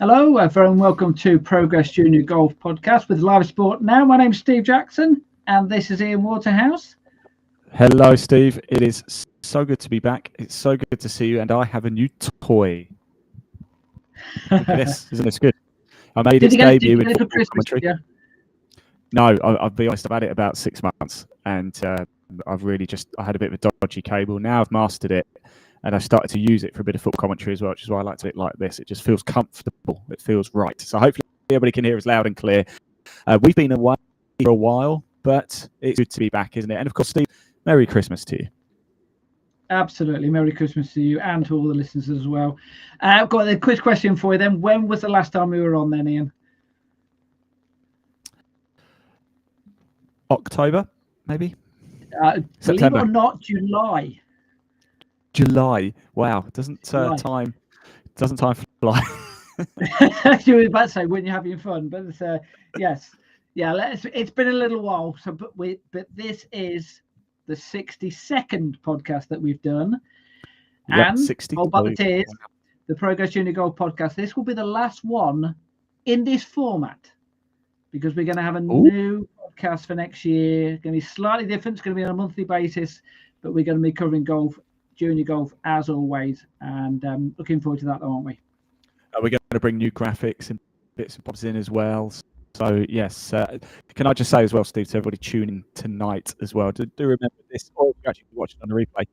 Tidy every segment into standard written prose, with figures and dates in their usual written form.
Hello, everyone. Welcome to Progress Junior Golf Podcast with Live Sport Now. My name's Steve Jackson, and this is Ian Waterhouse. Hello, Steve. It is so good to be back. It's so good to see you, and I have a new toy. Look at this. Isn't this good? I made its debut in football commentary. Yeah. No, I'll be honest, I've had it about 6 months, and I've really I had a bit of a dodgy cable. Now I've mastered it, and I've started to use it for a bit of football commentary as well, which is why I like it like this. It just feels comfortable. It feels right. So hopefully everybody can hear us loud and clear. We've been away for a while, but it's good to be back, isn't it? And of course, Steve, Merry Christmas to you. Absolutely. Merry Christmas to you and to all the listeners as well. I've got a quick question for you then. When was the last time we were on then, Ian? October, maybe? Believe it or not, July. July. Wow. Doesn't time fly? You were about to say when you're having fun, but yes. Yeah, it's been a little while. So but this is the 62nd podcast that we've done. Yep, and 60. but it is the Progress Junior Golf Podcast. This will be the last one in this format because we're going to have a new podcast for next year. It's going to be slightly different. It's going to be on a monthly basis, but we're going to be covering golf, junior golf as always, and looking forward to that, though, aren't we? We're going to bring new graphics and bits and bobs in as well. So yes, can I just say as well, Steve, to everybody tuning tonight as well, do remember this, or if you're actually watching on the replay,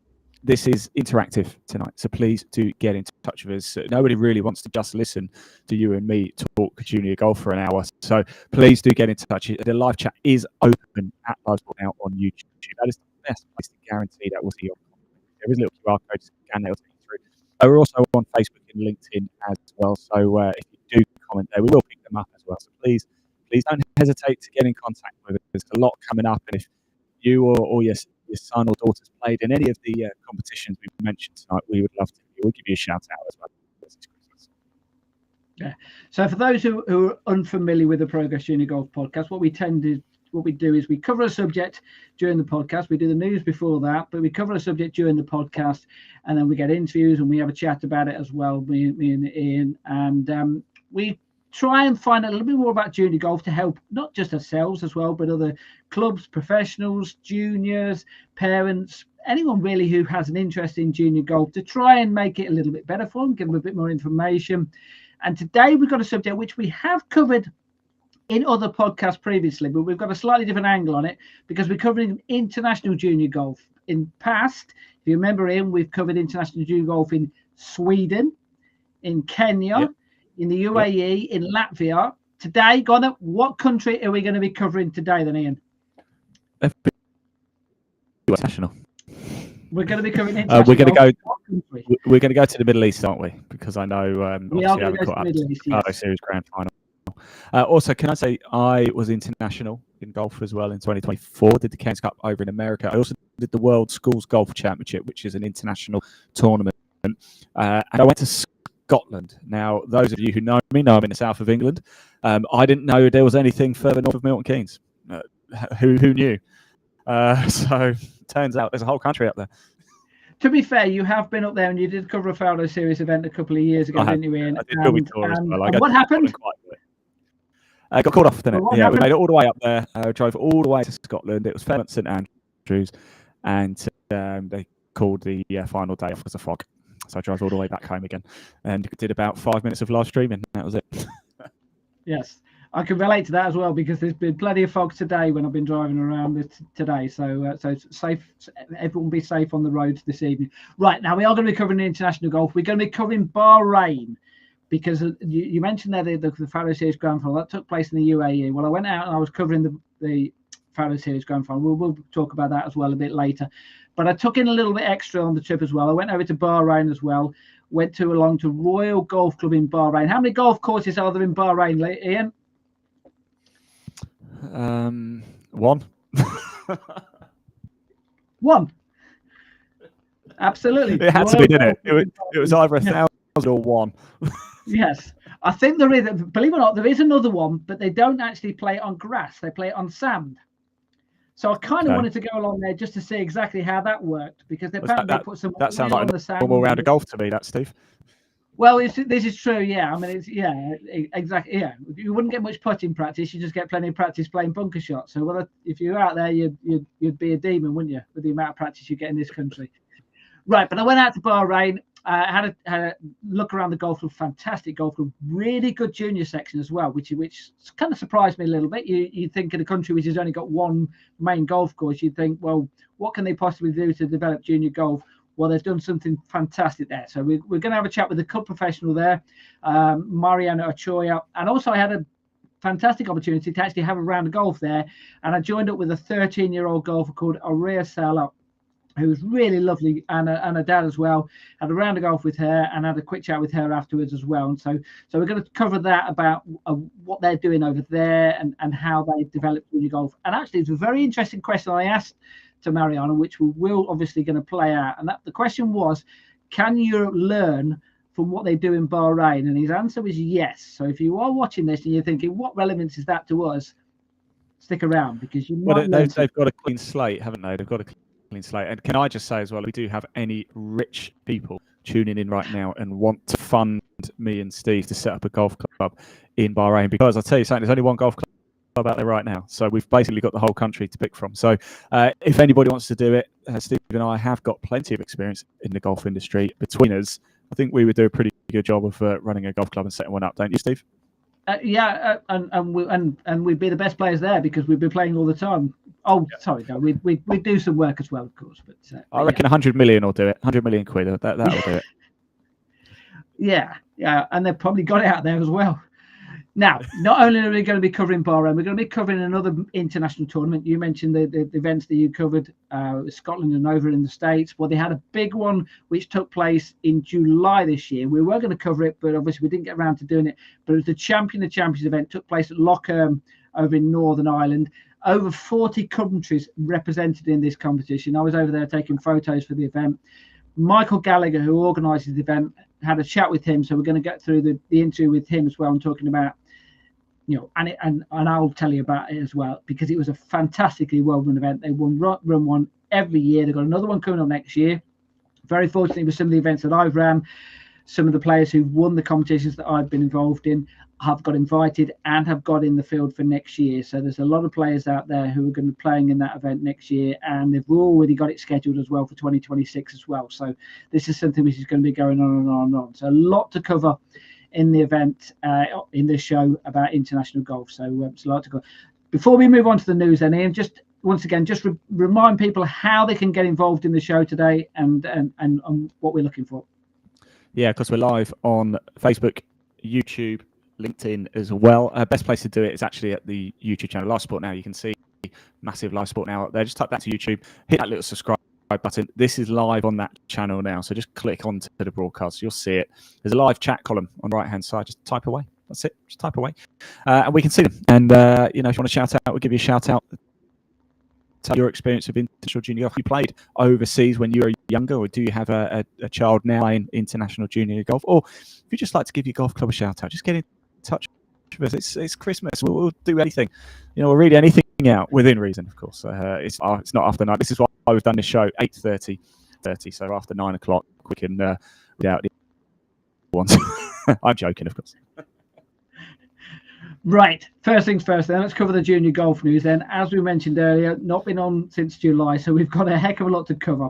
this is interactive tonight. So please do get in touch with us. Nobody really wants to just listen to you and me talk junior golf for an hour. So please do get in touch. The live chat is open at Live Sport Now on YouTube. That is the best place to guarantee that we'll see your comment. There is a little QR code, scan that will take you through. We're also on Facebook and LinkedIn as well. So if you do comment there, we will pick them up as well. So please don't hesitate to get in contact with us. There's a lot coming up, and if you or your son or daughter's played in any of the competitions we've mentioned tonight, we would love to. We'll give you a shout out as well. Yeah. So for those who are unfamiliar with the Progress Junior Golf Podcast, what we do is we cover a subject during the podcast. We do the news before that, but we cover a subject during the podcast, and then we get interviews and we have a chat about it as well, me and Ian, and we try and find out a little bit more about junior golf to help not just ourselves as well, but other clubs, professionals, juniors, parents, anyone really who has an interest in junior golf, to try and make it a little bit better for them, give them a bit more information. And today we've got a subject which we have covered in other podcasts previously, but we've got a slightly different angle on it because we're covering international junior golf. In past, if you remember, Ian, we've covered international junior golf in Sweden, in Kenya, Yep. in the UAE, in Latvia. Today, what country are we going to be covering today then, Ian? International. We're going to be covering international. We're going to go to the Middle East, aren't we? Because I know we are going to go to the Middle East, Carlo Series Grand Final. Also, can I say I was international in golf as well in 2024. Did the Cairns Cup over in America. I also did the World Schools Golf Championship, which is an international tournament. And I went to Scotland. Now, those of you who know me know I'm in the south of England. I didn't know there was anything further north of Milton Keynes. Who knew? So turns out there's a whole country up there. To be fair, you have been up there and you did cover a Fowler Series event a couple of years ago, didn't you, Ian? I did Bilby Tour as well. And what happened? I got caught off, didn't it? Yeah, we made it all the way up there. Drove all the way to Scotland. It was Fairmont St Andrews, and they called the final day off because of fog. So I drove all the way back home again and did about 5 minutes of live streaming. That was it. Yes, I can relate to that as well, because there's been plenty of fog today when I've been driving around today. So safe, everyone be safe on the roads this evening. Right, now we are going to be covering the international golf. We're going to be covering Bahrain, because you mentioned there the Faro Series Grand Final that took place in the UAE. Well, I went out and I was covering the Faro Series Grand Final. We'll talk about that as well a bit later. But I took in a little bit extra on the trip as well. I went over to Bahrain as well. Went along to Royal Golf Club in Bahrain. How many golf courses are there in Bahrain, Ian? One. One. Absolutely. It had to be, didn't it? It was either 1,000 or one. Yes. I think there is, believe it or not, there is another one, but they don't actually play it on grass. They play it on sand. So I kind of wanted to go along there just to see exactly how that worked, because they apparently put some. That sounds like a normal round of golf to me, that, Steve. Well, this is true, yeah. I mean, exactly, yeah. You wouldn't get much putting practice. You just get plenty of practice playing bunker shots. So, if you're out there, you'd be a demon, wouldn't you, with the amount of practice you get in this country? Right, but I went out to Bahrain. Had a look around the golf club. Fantastic golf club. Really good junior section as well, which kind of surprised me a little bit. You think in a country which has only got one main golf course, you'd think, well, what can they possibly do to develop junior golf? Well, they've done something fantastic there. So we're going to have a chat with the club professional there, Mariano Ochoa. And also I had a fantastic opportunity to actually have a round of golf there. And I joined up with a 13-year-old golfer called Aurea Sala, who was really lovely, and a dad as well. Had a round of golf with her and had a quick chat with her afterwards as well. And so we're going to cover that about what they're doing over there and how they develop junior golf. And actually, it's a very interesting question I asked to Mariano, which we're obviously going to play out. And the question was, can you learn from what they do in Bahrain? And his answer was yes. So if you are watching this and you're thinking, what relevance is that to us? Stick around, because you might they've got a clean slate, haven't they? They've got a clean slate. And can I just say as well, we do have any rich people tuning in right now and want to fund me and Steve to set up a golf club in Bahrain, because I'll tell you something, there's only one golf club out there right now, so we've basically got the whole country to pick from. So if anybody wants to do it, Steve and I have got plenty of experience in the golf industry. Between us, I think we would do a pretty good job of running a golf club and setting one up, don't you, Steve? And we'd be the best players there, because we'd be playing all the time. Oh, yeah. Sorry, no, we'd do some work as well, of course. But I reckon 100 million will do it. 100 million quid, that'll do it. Yeah, and they've probably got it out there as well. Now, not only are we going to be covering Bahrain, we're going to be covering another international tournament. You mentioned the events that you covered, Scotland and over in the States. Well, they had a big one which took place in July this year. We were going to cover it, but obviously we didn't get around to doing it. But it was the Champion of Champions event, took place at Loch Erm over in Northern Ireland. Over 40 countries represented in this competition. I was over there taking photos for the event. Michael Gallagher, who organises the event, had a chat with him. So we're going to get through the interview with him as well, and talking about, and I'll tell you about it as well, because it was a fantastically well-run event. They run one every year. They've got another one coming up next year. Very fortunately, with some of the events that I've ran, some of the players who've won the competitions that I've been involved in have got invited and have got in the field for next year. So there's a lot of players out there who are going to be playing in that event next year, and they've already got it scheduled as well for 2026 as well. So this is something which is going to be going on and on and on. So a lot to cover in the event, in this show about international golf. So it's a lot to go. Before we move on to the news, then, Ian, just once again, just remind people how they can get involved in the show today and what we're looking for. Yeah, because we're live on Facebook, YouTube, LinkedIn as well. Best place to do it is actually at the YouTube channel, Live Sport Now. You can see massive Live Sport Now up there. Just type that to YouTube, hit that little subscribe button. This is live on that channel now, so just click onto the broadcast. You'll see it. There's a live chat column on the right hand side. Just type away. That's it. Just type away, and we can see them. And if you want to shout out, we'll give you a shout out. Tell your experience of international junior golf. You played overseas when you were younger, or do you have a child now playing international junior golf? Or if you just like to give your golf club a shout out, just get in touch with us. It's Christmas. We'll do anything. We'll read anything out within reason, of course. It's not after 9. This is why we've done this show 8:30. So after 9 o'clock, we can read out the ones. I'm joking, of course. Right, first things first then, let's cover the junior golf news then. As we mentioned earlier, not been on since July, so we've got a heck of a lot to cover.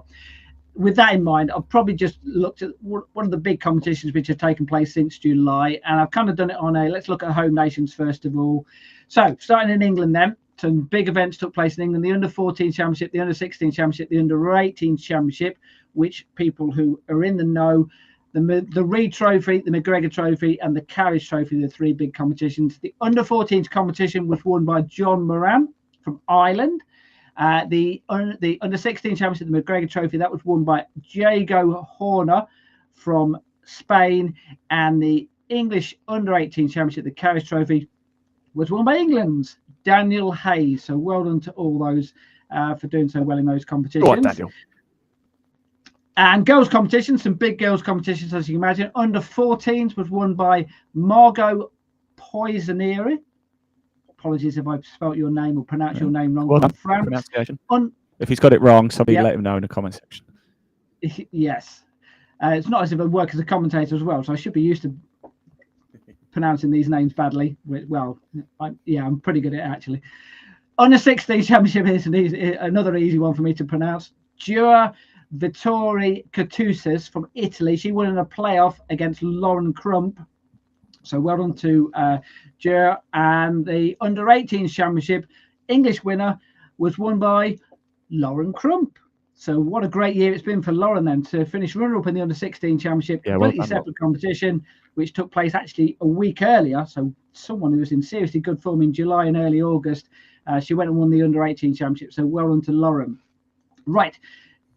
with that in mind, I've probably just looked at one of the big competitions which have taken place since July, and I've kind of done it on let's look at home nations first of all. So starting in England then, some big events took place in England: the Under-14 Championship, the Under-16 Championship, the Under-18 Championship, which people who are in the know, the Reed Trophy, the McGregor Trophy, and the Carriage Trophy, the three big competitions. The Under-14 competition was won by John Moran from Ireland. The Under-16 Championship, the McGregor Trophy, that was won by Diego Horner from Spain. And the English Under-18 Championship, the Carriage Trophy, was won by England's Daniel Hayes. So well done to all those for doing so well in those competitions. Go on, Daniel. And girls' competitions, some big girls' competitions, as you can imagine. Under-14s was won by Margot Poissonniere. Apologies if I've spelt your name or pronounced your name wrong. Well, France. If he's got it wrong, somebody let him know in the comment section. Yes. It's not as if I work as a commentator as well, so I should be used to pronouncing these names badly. Well, I'm pretty good at it, actually. Under-16 Championship is another easy one for me to pronounce. Giura Vittori Cattusis from Italy. She won in a playoff against Lauren Crump. So well done to Giura. And the Under-18 Championship, English winner, was won by Lauren Crump. So what a great year it's been for Lauren then to finish runner-up in the Under-16 Championship, completely separate competition, which took place actually a week earlier. So someone who was in seriously good form in July and early August, she went and won the Under-18 Championship. So well done to Lauren. Right.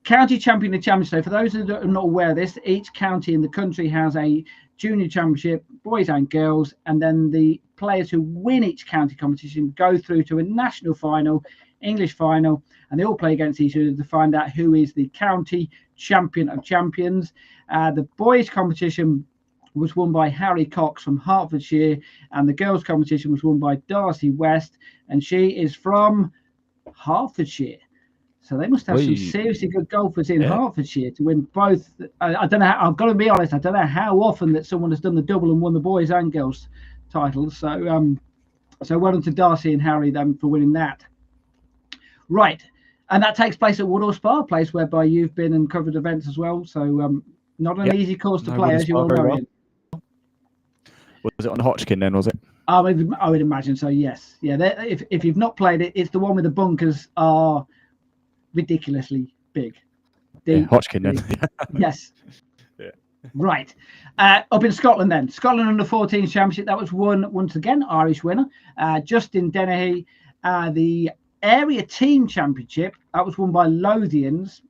County champion and championship. So for those who are not aware of this, each county in the country has a junior championship, boys and girls, and then the players who win each county competition go through to a national final, English final, and they all play against each other to find out who is the county champion of champions. The boys competition was won by Harry Cox from Hertfordshire, and the girls competition was won by Darcy West, and she is from Hertfordshire. So they must have some seriously good golfers in Hertfordshire to win both. I don't know. I've got to be honest. I don't know how often that someone has done the double and won the boys and girls titles. So, so well done to Darcy and Harry then for winning that. Right, and that takes place at Woodhall Spa, place whereby you've been and covered events as well. So, not an easy course to play, as you all know. Was it on Hodgkin then? Was it? I would imagine so. Yes. Yeah. If you've not played it, it's the one where the bunkers are ridiculously big. Hodgkin then. Yes. Yeah. Right. Up in Scotland then, Scotland Under-14 Championship, that was won once again, Irish winner, Justin Dennehy. The Area Team Championship, that was won by Lothians,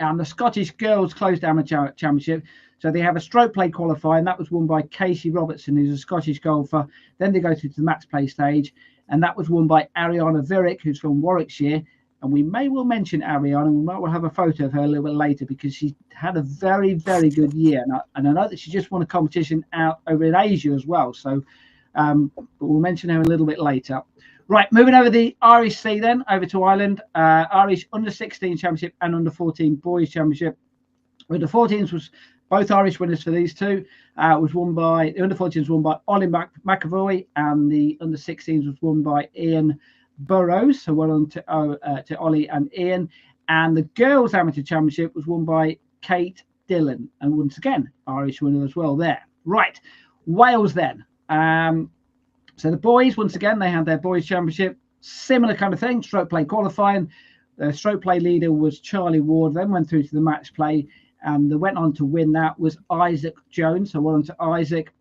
and the Scottish Girls Closed Amateur Championship. So they have a stroke play qualifying, that was won by Casey Robertson, who's a Scottish golfer. Then they go through to the match play stage, and that was won by Ariana Virrick, who's from Warwickshire. And we may well mention Ariana, and we might well have a photo of her a little bit later because she had a very, very good year. And I know that she just won a competition out over in Asia as well. So but we'll mention her a little bit later. Right, moving over the Irish Sea then, over to Ireland. Irish Under-16 Championship and Under-14 Boys Championship. Under-14s was both Irish winners for these two. Was won by the Under-14s won by Ollie McAvoy, and the Under-16s was won by Ian Burrows. So well on to Ollie and Ian. And the Girls Amateur Championship was won by Kate Dillon, and once again Irish winner as well there. Right, Wales then. So the boys, once again, they had their boys championship, similar kind of thing, stroke play qualifying. The stroke play leader was Charlie Ward, then went through to the match play, and the went on to win that was Isaac Jones. So well on to Isaac.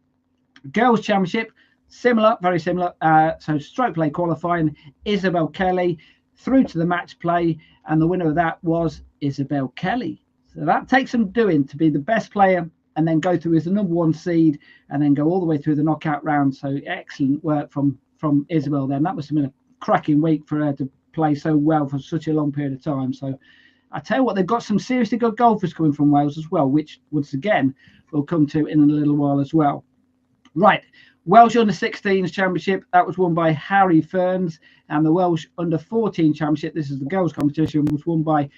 Girls championship, similar, very similar. So stroke play qualifying, Isabel Kelly through to the match play, and the winner of that was Isabel Kelly. So that takes some doing to be the best player and then go through as the number one seed and then go all the way through the knockout round. So excellent work from Isabel then. That must have been a cracking week for her to play so well for such a long period of time. So I tell you what, they've got some seriously good golfers coming from Wales as well, which once again we'll come to in a little while as well. Right, Welsh Under-16s Championship, that was won by Harry Ferns, and the Welsh Under-14 Championship, this is the girls competition, was won by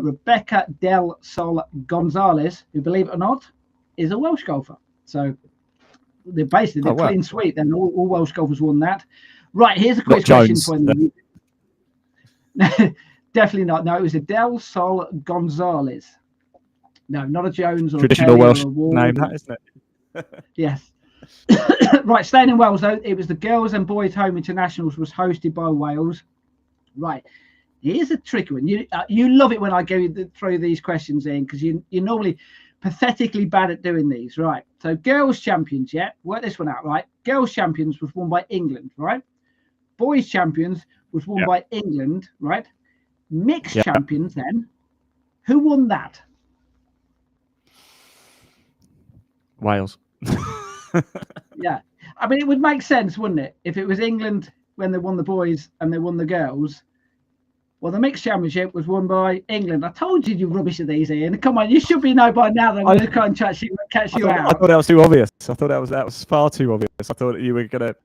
Rebecca Del Sol Gonzalez, who, believe it or not, is a Welsh golfer. So they're basically clean sweep. Then all Welsh golfers won that. Right, here's a quick question for you. definitely not. No, it was a Del Sol Gonzalez. No, not a Jones or Traditional Terry Welsh or a Ward. name, that, isn't it? Yes. Right, staying in Wales, though, it was the Girls and Boys Home Internationals was hosted by Wales. Right. Here's a tricky one. You love it when I go through these questions in, because you're normally pathetically bad at doing these. Right. So Girls Champions, yeah. Work this one out, right? Girls Champions was won by England, right? Boys Champions was won by England, right? Mixed Champions, then. Who won that? Wales. Yeah. I mean, it would make sense, wouldn't it? If it was England when they won the boys and they won the girls. Well, the mixed championship was won by England. I told you you're rubbish at these, Ian. Come on, you should be know by now that I'm going to try and catch you out. I thought that was too obvious. I thought that was far too obvious. I thought you were going to...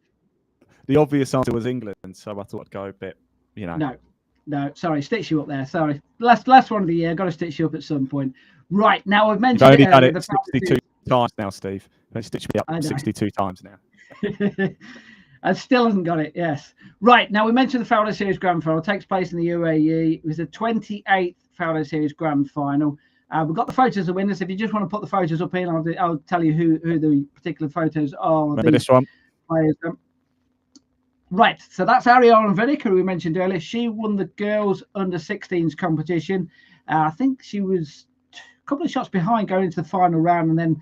The obvious answer was England, so I thought I'd go a bit, No, sorry, stitch you up there. Sorry. Last one of the year. Got to stitch you up at some point. Right, now I've mentioned... You've only done it 62 times now, Steve. Don't stitch me up 62 times now. I still hasn't got it, yes. Right, now we mentioned the Fowler Series Grand Final. It takes place in the UAE. It was the 28th Fowler Series Grand Final. We've got the photos of the winners. If you just want to put the photos up in, I'll tell you who the particular photos are. Remember this one? Players. Right, so that's Ariana Vidic, who we mentioned earlier. She won the girls under-16s competition. I think she was a couple of shots behind going into the final round, and then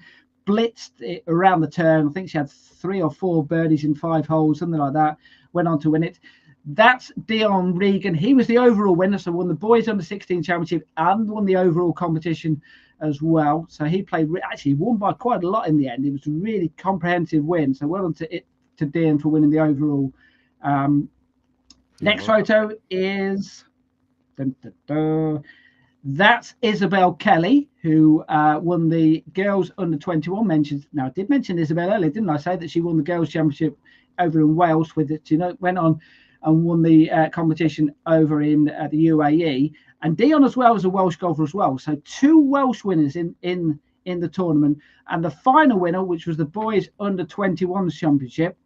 blitzed it around the turn. I think she had 3 or 4 birdies in 5 holes, something like that. Went on to win it. That's Dion Regan. He was the overall winner, so won the boys under 16 championship and won the overall competition as well. So he actually won by quite a lot in the end. It was a really comprehensive win. So well done to Dion for winning the overall. Next photo is that's Isabel Kelly, who won the girls under 21. Now, I did mention Isabel earlier, didn't I? Say that she won the girls championship over in Wales with it. She went on and won the competition over in the UAE. And Dion as well was a Welsh golfer as well. So 2 Welsh winners in the tournament. And the final winner, which was the boys under 21s championship.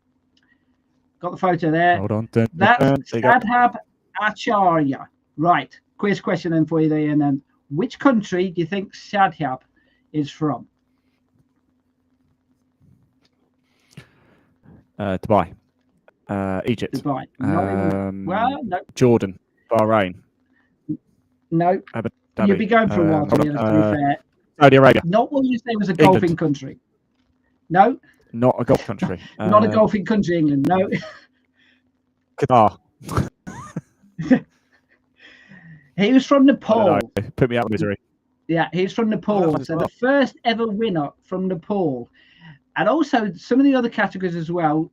Got the photo there. Hold on. That's Sadhab Acharya. Right. Quiz question then for you there, and then which country do you think Sadhab is from? Dubai. Egypt. Dubai. No. Jordan. Bahrain. No. Abu Dhabi. You'd be going for a while, to be fair. Saudi Arabia. Not what you say was a golfing country. No. Not a golf country. Not a golfing country, England. No. Qatar. He was from Nepal. Put me out of misery. Yeah, he's from Nepal. So the first ever winner from Nepal. And also some of the other categories as well,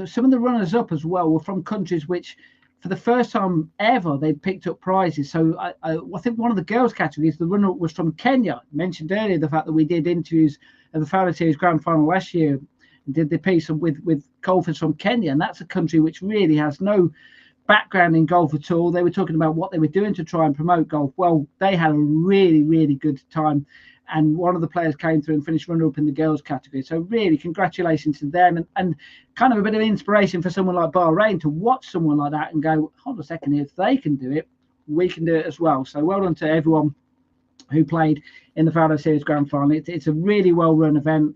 some of the runners up as well were from countries which for the first time ever they picked up prizes. So I think one of the girls categories, the runner up was from Kenya. I mentioned earlier the fact that we did interviews at the Fowler Series Grand Final last year and did the piece with golfers from Kenya. And that's a country which really has no background in golf at all. They were talking about what they were doing to try and promote golf. Well, they had a really, really good time. And one of the players came through and finished runner-up in the girls category. So really, congratulations to them. And kind of a bit of inspiration for someone like Bahrain to watch someone like that and go, hold a second, if they can do it, we can do it as well. So well done to everyone who played in the Fowler Series Grand Final. It's a really well-run event.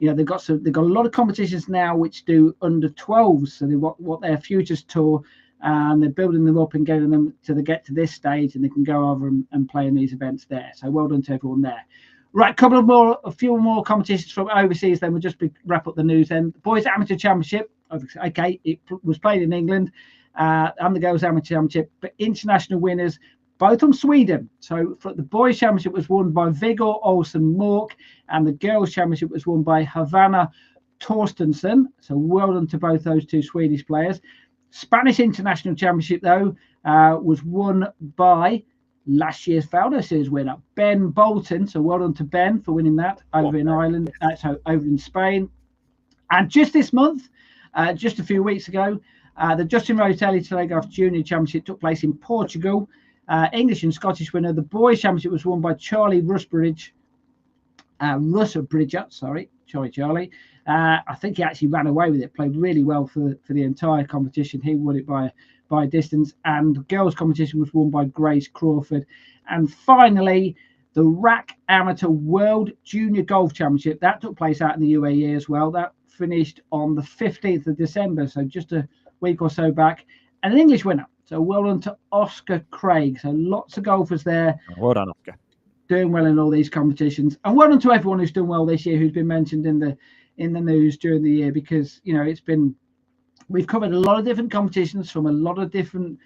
They've got a lot of competitions now which do under 12s. So they what their Futures Tour, and they're building them up and getting them to get to this stage, and they can go over and play in these events there. So well done to everyone there. Right, a few more competitions from overseas. Then we'll just wrap up the news. Then the Boys Amateur Championship. Okay, it was played in England, and the Girls Amateur Championship, but international winners both from Sweden. So for the Boys Championship was won by Vigor Olsen Mork, and the Girls Championship was won by Havana Torstensson. So well done to both those 2 Swedish players. Spanish International Championship, though, was won by last year's Fowler Series winner, Ben Bolton. So well done to Ben for winning that over in Ireland, over in Spain. And just this month, just a few weeks ago, the Justin Rose Telegraph Junior Championship took place in Portugal. English and Scottish winner. The Boys Championship was won by Charlie Rusbridger. Charlie. I think he actually ran away with it, played really well for the entire competition. He won it by by distance, and the girls' competition was won by Grace Crawford. And finally, the RAC Amateur World Junior Golf Championship that took place out in the UAE as well. That finished on the 15th of December, so just a week or so back, and an English winner. So well done to Oscar Craig. So lots of golfers there. Well done, Oscar. Doing well in all these competitions, and well done to everyone who's done well this year, who's been mentioned in the news during the year, because we've covered a lot of different competitions from a lot of different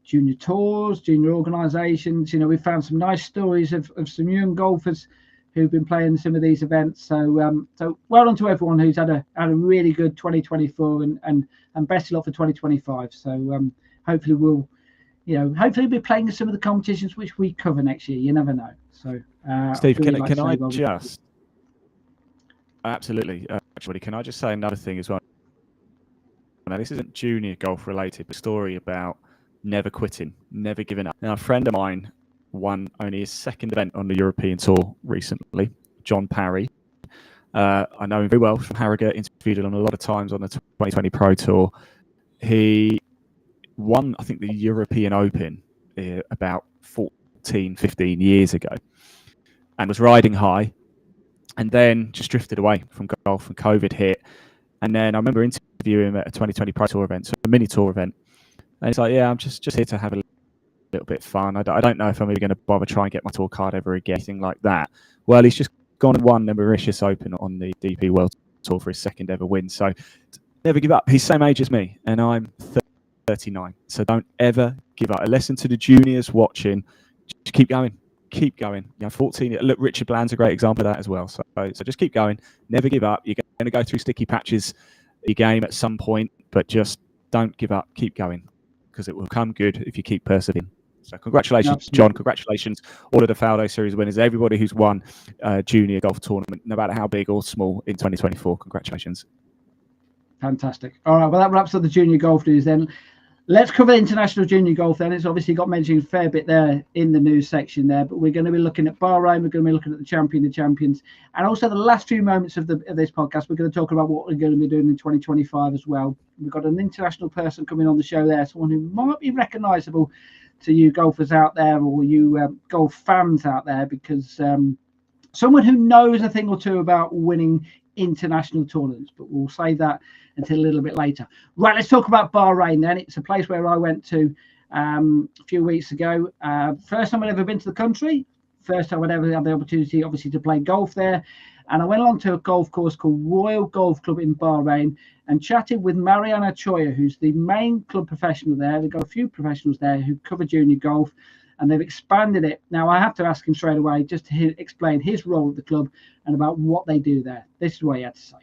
junior tours, junior organisations. We've found some nice stories of some young golfers who've been playing some of these events. So well done to everyone who's had a really good 2024 and best of luck for 2025. So hopefully we'll be playing some of the competitions which we cover next year. You never know. So Steve, can I just absolutely actually can I just say another thing as well? Now, this isn't junior golf related, but a story about never quitting, never giving up. Now, a friend of mine won only his second event on the European Tour recently, John Parry. I know him very well from Harrogate, interviewed him a lot of times on the 2020 Pro Tour. He won, I think, the European Open about 14, 15 years ago and was riding high, and then just drifted away from golf and COVID hit. And then I remember interviewing him at a 2020 Pro Tour event, so a mini tour event. And he's like, yeah, I'm just here to have a little bit of fun. I don't know if I'm even going to bother trying to get my tour card ever again, anything like that. Well, he's just gone and won the Mauritius Open on the DP World Tour for his second ever win. So never give up. He's the same age as me, and I'm 39. So don't ever give up. A lesson to the juniors watching, just keep going. Keep going. 14. Look, Richard Bland's a great example of that as well. So just keep going. Never give up. You're going to go through sticky patches in your game at some point, but just don't give up. Keep going, because it will come good if you keep persevering. So congratulations, absolutely, John. Congratulations, all of the Faldo Series winners, everybody who's won a junior golf tournament, no matter how big or small, in 2024. Congratulations. Fantastic. All right, well, that wraps up the junior golf news then. Let's cover international junior golf then. It's obviously got mentioned a fair bit there in the news section there, but we're going to be looking at Bahrain, we're going to be looking at the Champion of Champions, and also the last few moments of this podcast, we're going to talk about what we're going to be doing in 2025 as well. We've got an international person coming on the show there, someone who might be recognisable to you golfers out there, or you golf fans out there, because someone who knows a thing or two about winning international tournaments, but we'll save that until a little bit later. Right, let's talk about Bahrain then. It's a place where I went to a few weeks ago. First time I'd ever been to the country. First time I'd ever had the opportunity, obviously, to play golf there. And I went along to a golf course called Royal Golf Club in Bahrain and chatted with Mariana Choya, who's the main club professional there. They've got a few professionals there who cover junior golf, and they've expanded it. Now, I have to ask him straight away just to explain his role at the club and about what they do there. This is what he had to say.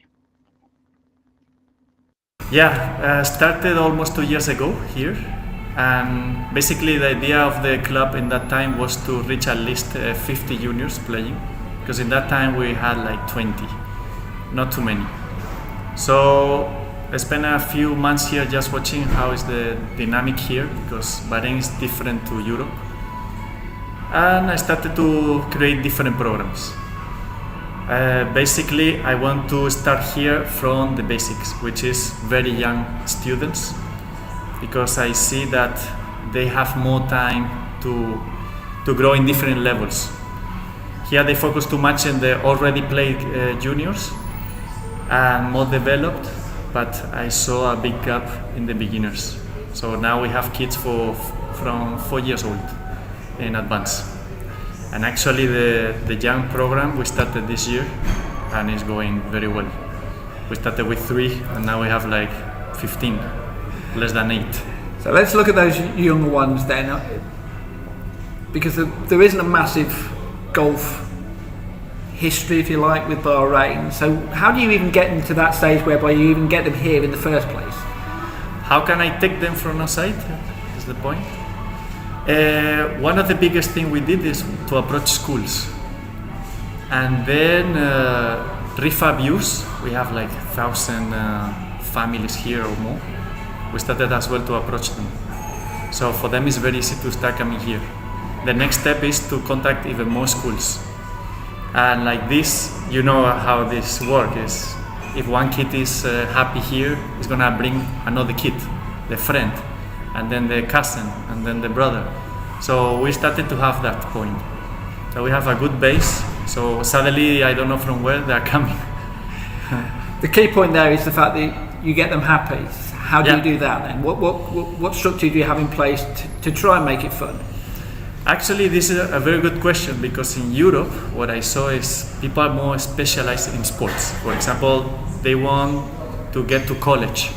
Yeah, started almost 2 years ago here, and basically the idea of the club in that time was to reach at least 50 juniors playing, because in that time we had like 20, not too many. So I spent a few months here just watching how is the dynamic here, because Bahrain is different to Europe, and I started to create different programs. Basically, I want to start here from the basics, which is very young students, because I see that they have more time to grow in different levels. Here they focus too much on the already played juniors and more developed, but I saw a big gap in the beginners. So now we have kids from 4 years old in advance. And actually the young program we started this year, and it's going very well. We started with 3 and now we have like 15, less than 8. So let's look at those younger ones then, because there isn't a massive golf history, if you like, with Bahrain. So how do you even get them to that stage whereby you even get them here in the first place? How can I take them from outside, is the point. One of the biggest things we did is to approach schools, and then refab youth. We have like 1,000 families here or more. We started as well to approach them, so for them it's very easy to start coming here. The next step is to contact even more schools, and like this, you know how this works is if one kid is happy here, it's gonna bring another kid, the friend, and then the cousin, and then the brother. So we started to have that point. So we have a good base. So suddenly, I don't know from where they're coming. The key point there is the fact that you get them happy. How do you do that then? What structure do you have in place to try and make it fun? Actually, this is a very good question, because in Europe, what I saw is people are more specialized in sports. For example, they want to get to college.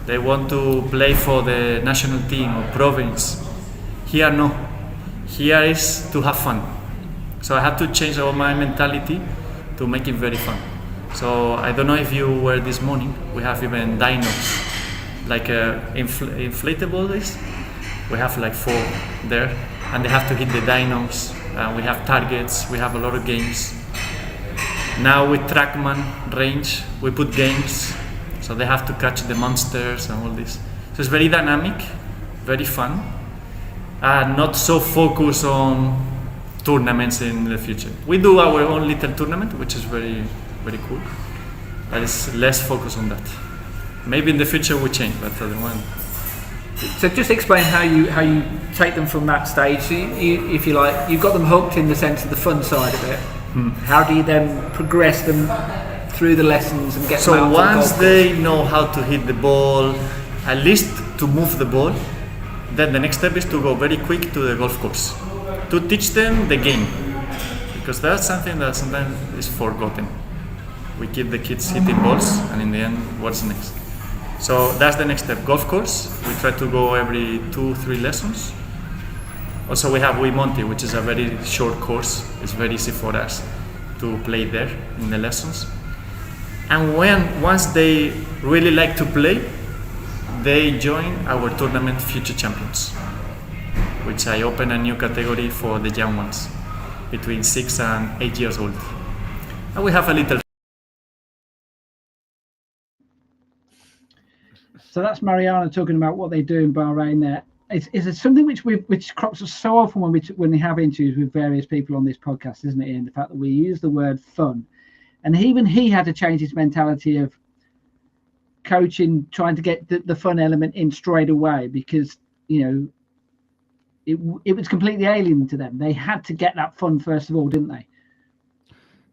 They want to play for the national team or province. Here, no. Here is to have fun. So I had to change all my mentality to make it very fun. So I don't know if you were this morning, we have even dinos, like inflatable days. We have like 4 there, and they have to hit the dinos. We have targets, we have a lot of games. Now with Trackman range, we put games, so they have to catch the monsters and all this. So it's very dynamic, very fun, and not so focused on tournaments in the future. We do our own little tournament, which is very, very cool, but it's less focused on that. Maybe in the future we change, but at the moment. So just explain how you take them from that stage. So if you like, you've got them hooked in the sense of the fun side of it. How do you then progress them through the lessons and get them out? So once they know how to hit the ball, at least to move the ball, then the next step is to go very quick to the golf course to teach them the game, because that's something that sometimes is forgotten. We keep the kids hitting balls, and in the end, what's next? So that's the next step. Golf course, we try to go every 2-3 lessons. Also we have WeMonty, which is a very short course. It's very easy for us to play there in the lessons. And once they really like to play, they join our tournament Future Champions, which I open a new category for the young ones, between 6 and 8 years old. And we have a little. So that's Mariana talking about what they do in Bahrain there. It's something which crops up so often when we have interviews with various people on this podcast, isn't it, Ian? The fact that we use the word fun. And even he had to change his mentality of coaching, trying to get the fun element in straight away, because, you know, it was completely alien to them. They had to get that fun first of all, didn't they?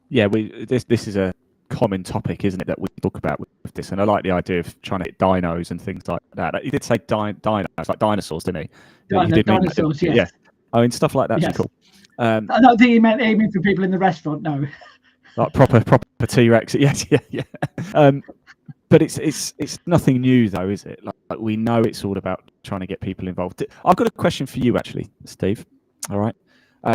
Yeah, this is a common topic, isn't it, that we talk about with this, and I like the idea of trying to hit dinos and things like that. He did say dinos, like dinosaurs, didn't he? Dinosaurs, yes. Yeah. I mean, stuff like that's cool. I don't think he meant aiming for people in the restaurant, no. Like proper T-Rex, yes, yeah. But it's nothing new though, is it? Like we know it's all about trying to get people involved. I've got a question for you actually, Steve. All right.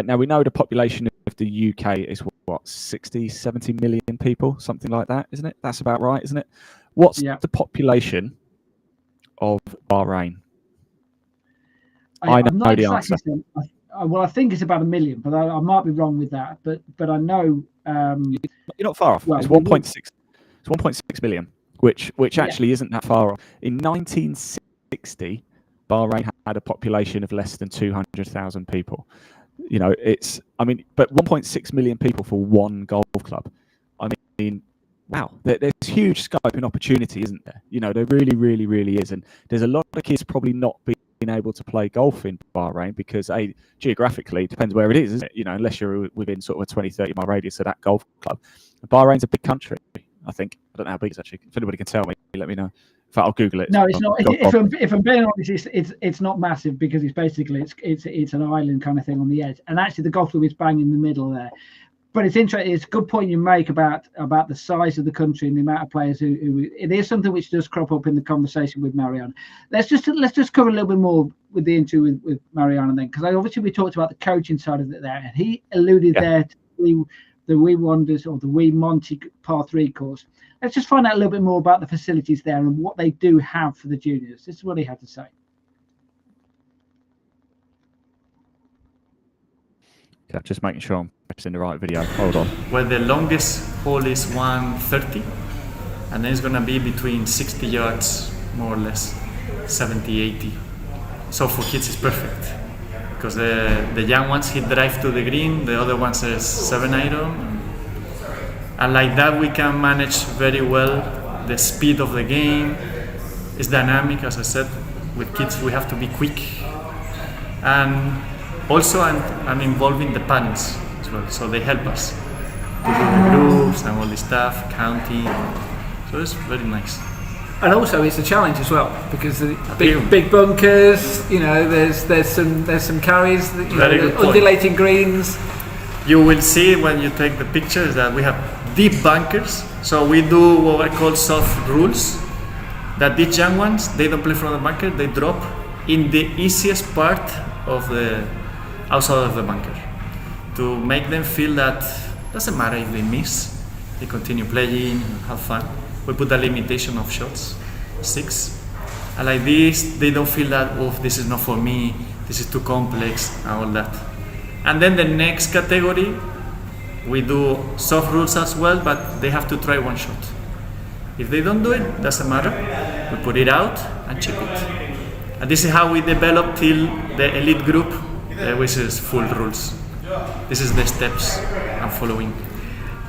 Now we know the population of the UK is what 60-70 million people, something like that, isn't it? That's about right, isn't it? What's the population of Bahrain? I know the answer. Well, I think it's about 1 million, but I might be wrong with that. But I know you're not far off. Well, it's 1.6. It's 1.6 million, which actually isn't that far off. In 1960, Bahrain had a population of less than 200,000 people. You know, but 1.6 million people for one golf club. I mean, wow, there's huge scope and opportunity, isn't there? You know, there really, really, really is. And there's a lot of kids probably not being able to play golf in Bahrain because geographically, it depends where it is, isn't it? You know, unless you're within sort of a 20-30 mile radius of that golf club. Bahrain's a big country, I think. I don't know how big it's actually. If anybody can tell me, let me know. In fact, I'll Google it. No, it's not. If I'm being honest, it's not massive because it's an island kind of thing on the edge, and actually the golf club is bang in the middle there. But it's interesting. It's a good point you make about the size of the country and the amount of players who it is something which does crop up in the conversation with Mariana. Let's just cover a little bit more with the interview with Mariana then, because obviously we talked about the coaching side of it there, and he alluded there to the WeWonders or the WeMonty Par 3 course. Let's just find out a little bit more about the facilities there and what they do have for the juniors. This is what he had to say. Okay, just making sure I'm pressing the right video. Hold on. Well, the longest hole is 130, and then it's going to be between 60 yards, more or less, 70, 80. So for kids, it's perfect. Because the young ones hit drive to the green, the other ones are 7-iron. And like that, we can manage very well the speed of the game. It's dynamic, as I said. with kids we have to be quick, and also I'm involving the parents as well, so they help us to do the groups and all this stuff, counting. So it's very nice. And also it's a challenge as well, because the Big. big bunkers, you know, there's some carries, you know, Very good point. undulating greens. You will see when you take the pictures that we have deep bunkers. So we do what I call soft rules, that these young ones, they don't play from the bunker, they drop in the easiest part of the outside of the bunker, to make them feel that doesn't matter if they miss, they continue playing, have fun. We put a limitation of shots, 6. And like this, they don't feel that, oh, this is not for me, this is too complex, and all that. And then the next category, we do soft rules as well, but they have to try one shot. If they don't do it, doesn't matter. We put it out and chip it. And this is how we develop till the elite group, which is full rules. This is the steps I'm following.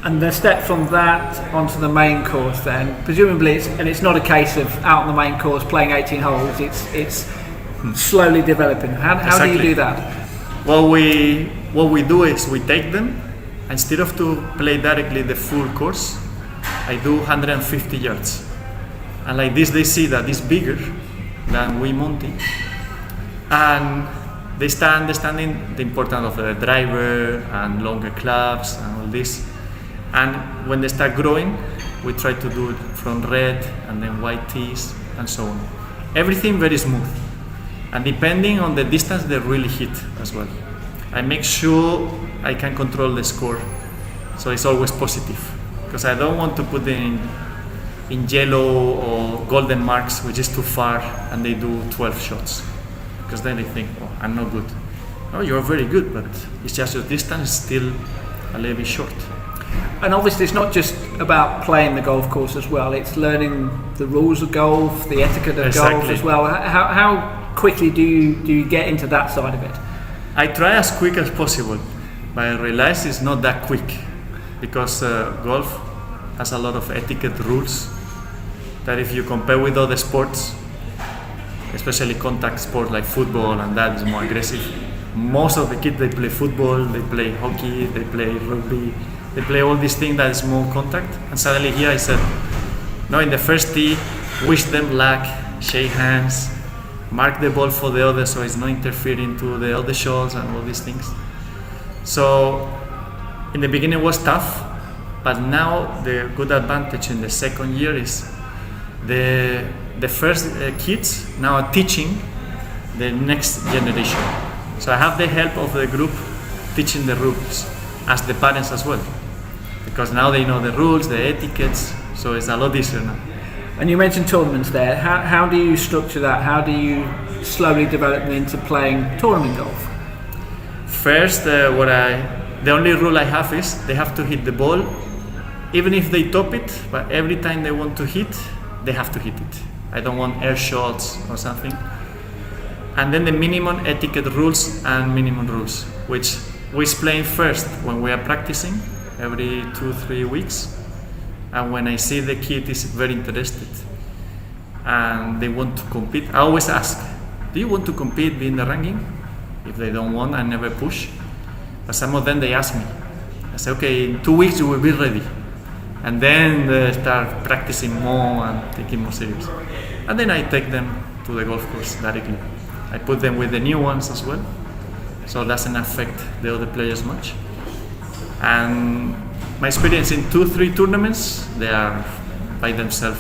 And the step from that onto the main course then, presumably it's not a case of out on the main course playing 18 holes, it's slowly developing. How do you do that? What we do is we take them, instead of to play directly the full course, I do 150 yards. And like this they see that it's bigger than we Monty. And they start understanding the importance of the driver and longer clubs and all this. And when they start growing, we try to do it from red and then white tees and so on. Everything very smooth. And depending on the distance they really hit as well. I make sure I can control the score, so it's always positive. Because I don't want to put them in yellow or golden marks, which is too far, and they do 12 shots. Because then they think, oh, I'm not good. Oh, you're very good, but it's just your distance is still a little bit short. And obviously it's not just about playing the golf course as well, it's learning the rules of golf, the etiquette of golf as well. How quickly do you get into that side of it? I try as quick as possible, but I realize it's not that quick, because golf has a lot of etiquette rules that if you compare with other sports, especially contact sports like football, and that is more aggressive. Most of the kids, they play football, they play hockey, they play rugby, they play all these things that is more contact. And suddenly here I said, no, in the first tee, wish them luck, shake hands, mark the ball for the other so it's not interfering to the other shots and all these things. So in the beginning it was tough, but now the good advantage in the second year is the first kids now are teaching the next generation. So I have the help of the group teaching the rules as the parents as well, because now they know the rules, the etiquettes, so it's a lot easier now. And you mentioned tournaments there. How do you structure that? How do you slowly develop them into playing tournament golf? First, the only rule I have is they have to hit the ball, even if they top it, but every time they want to hit, they have to hit it. I don't want air shots or something. And then the minimum etiquette rules and minimum rules, which we explain first when we are practicing every 2-3 weeks. And when I see the kid is very interested and they want to compete, I always ask, do you want to compete, be in the ranking? If they don't want, I never push. But some of them, they ask me. I say, okay, in 2 weeks you will be ready. And then they start practicing more and taking more serious. And then I take them to the golf course directly. I put them with the new ones as well, so it doesn't affect the other players much. And my experience in 2-3 tournaments, they are by themselves.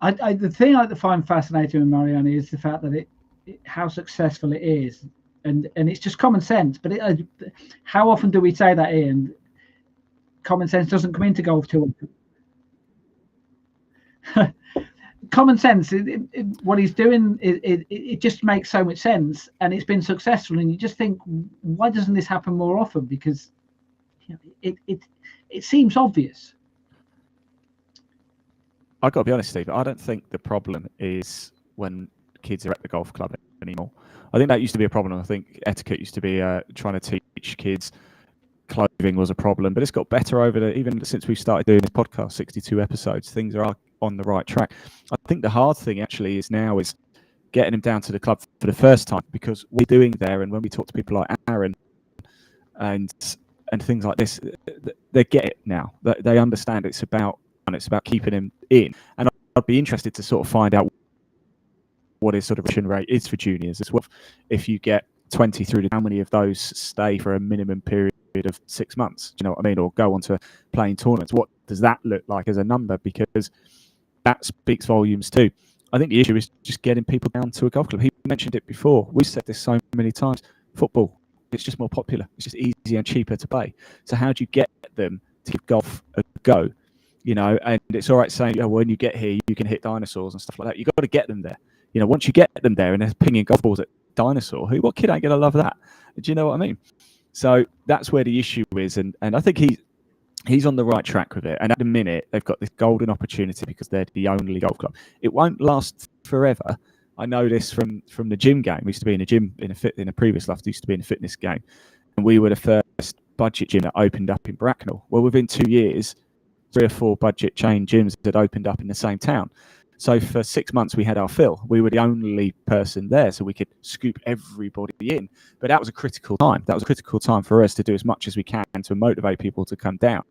The thing I find fascinating with Mariani is the fact that how successful it is, and it's just common sense. But how often do we say that, Ian? Common sense doesn't come into golf too often. Common sense, what he's doing, it just makes so much sense, and it's been successful. And you just think, why doesn't this happen more often? Because it seems obvious. I've got to be honest, Steve. I don't think the problem is when kids are at the golf club anymore. I think that used to be a problem. I think etiquette used to be trying to teach kids. Clothing was a problem, but it's got better even since we started doing this podcast, 62 episodes. Things are on the right track. I think the hard thing actually is getting him down to the club for the first time, because we're doing there, and when we talk to people like Aaron and things like this, they get it now. They understand it's about keeping him in. And I'd be interested to sort of find out what his sort of retention rate is for juniors as well. If you get 20 through, how many of those stay for a minimum period of 6 months? Do you know what I mean? Or go on to playing tournaments. What does that look like as a number? Because that speaks volumes too. I think the issue is just getting people down to a golf club. He mentioned it before. We've said this so many times. Football, it's just more popular. It's just easier and cheaper to play. So how do you get them to give golf a go? You know, and it's all right saying, when you get here, you can hit dinosaurs and stuff like that. You've got to get them there. You know, once you get them there and they're pinging golf balls at dinosaur, what kid ain't going to love that? Do you know what I mean? So that's where the issue is. And I think he's on the right track with it. And at the minute, they've got this golden opportunity because they're the only golf club. It won't last forever. I know this from the gym game. We used to be in a gym in a previous life. Used to be in a fitness game, and we were the first budget gym that opened up in Bracknell. Well, within 2 years, 3 or 4 budget chain gyms had opened up in the same town. So for 6 months, we had our fill. We were the only person there, so we could scoop everybody in. But that was a critical time. That was a critical time for us to do as much as we can to motivate people to come down.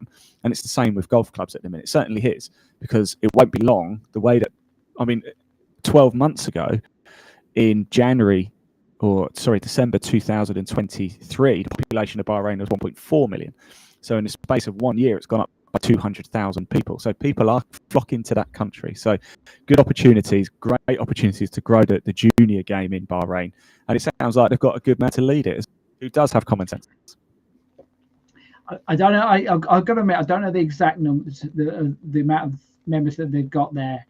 And it's the same with golf clubs at the minute. It certainly is, because it won't be long. 12 months ago, in December 2023, the population of Bahrain was 1.4 million. So in the space of 1 year, it's gone up by 200,000 people. So people are flocking to that country. So good opportunities, great opportunities to grow the junior game in Bahrain. And it sounds like they've got a good man to lead it, who does have common sense. I don't know. I've got to admit, I don't know the exact numbers, the amount of members that they've got there.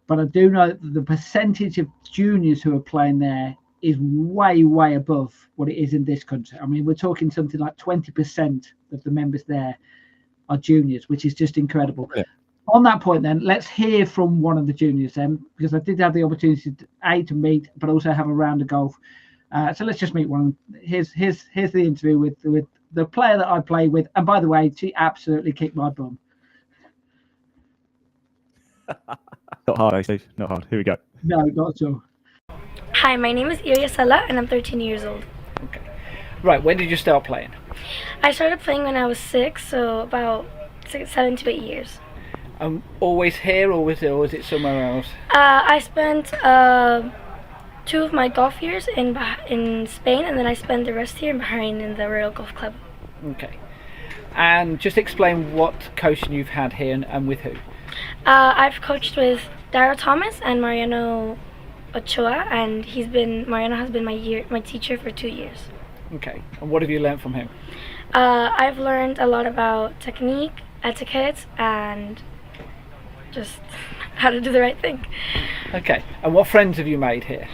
But I do know that the percentage of juniors who are playing there is way, way above what it is in this country. I mean, we're talking something like 20% of the members there are juniors, which is just incredible. Yeah. On that point, then, let's hear from one of the juniors then, because I did have the opportunity to meet, but also have a round of golf. So let's just meet one. Here's the interview with the player that I play with. And by the way, she absolutely kicked my bum. Not hard, Steve. Not hard. Here we go. No, not at all. Hi, my name is Iria Sala, and I'm 13 years old. Okay. Right, when did you start playing? I started playing when I was 6, so about 7 to 8 years. Always here, or was it somewhere else? I spent 2 of my golf years in Spain, and then I spent the rest here in Bahrain in the Royal Golf Club. Okay. And just explain what coaching you've had here and with who? I've coached with Daryl Thomas and Mariano Ochoa, and Mariano has been my teacher for 2 years. Okay. And what have you learned from him? I've learned a lot about technique, etiquette, and just how to do the right thing. Okay. And what friends have you made here?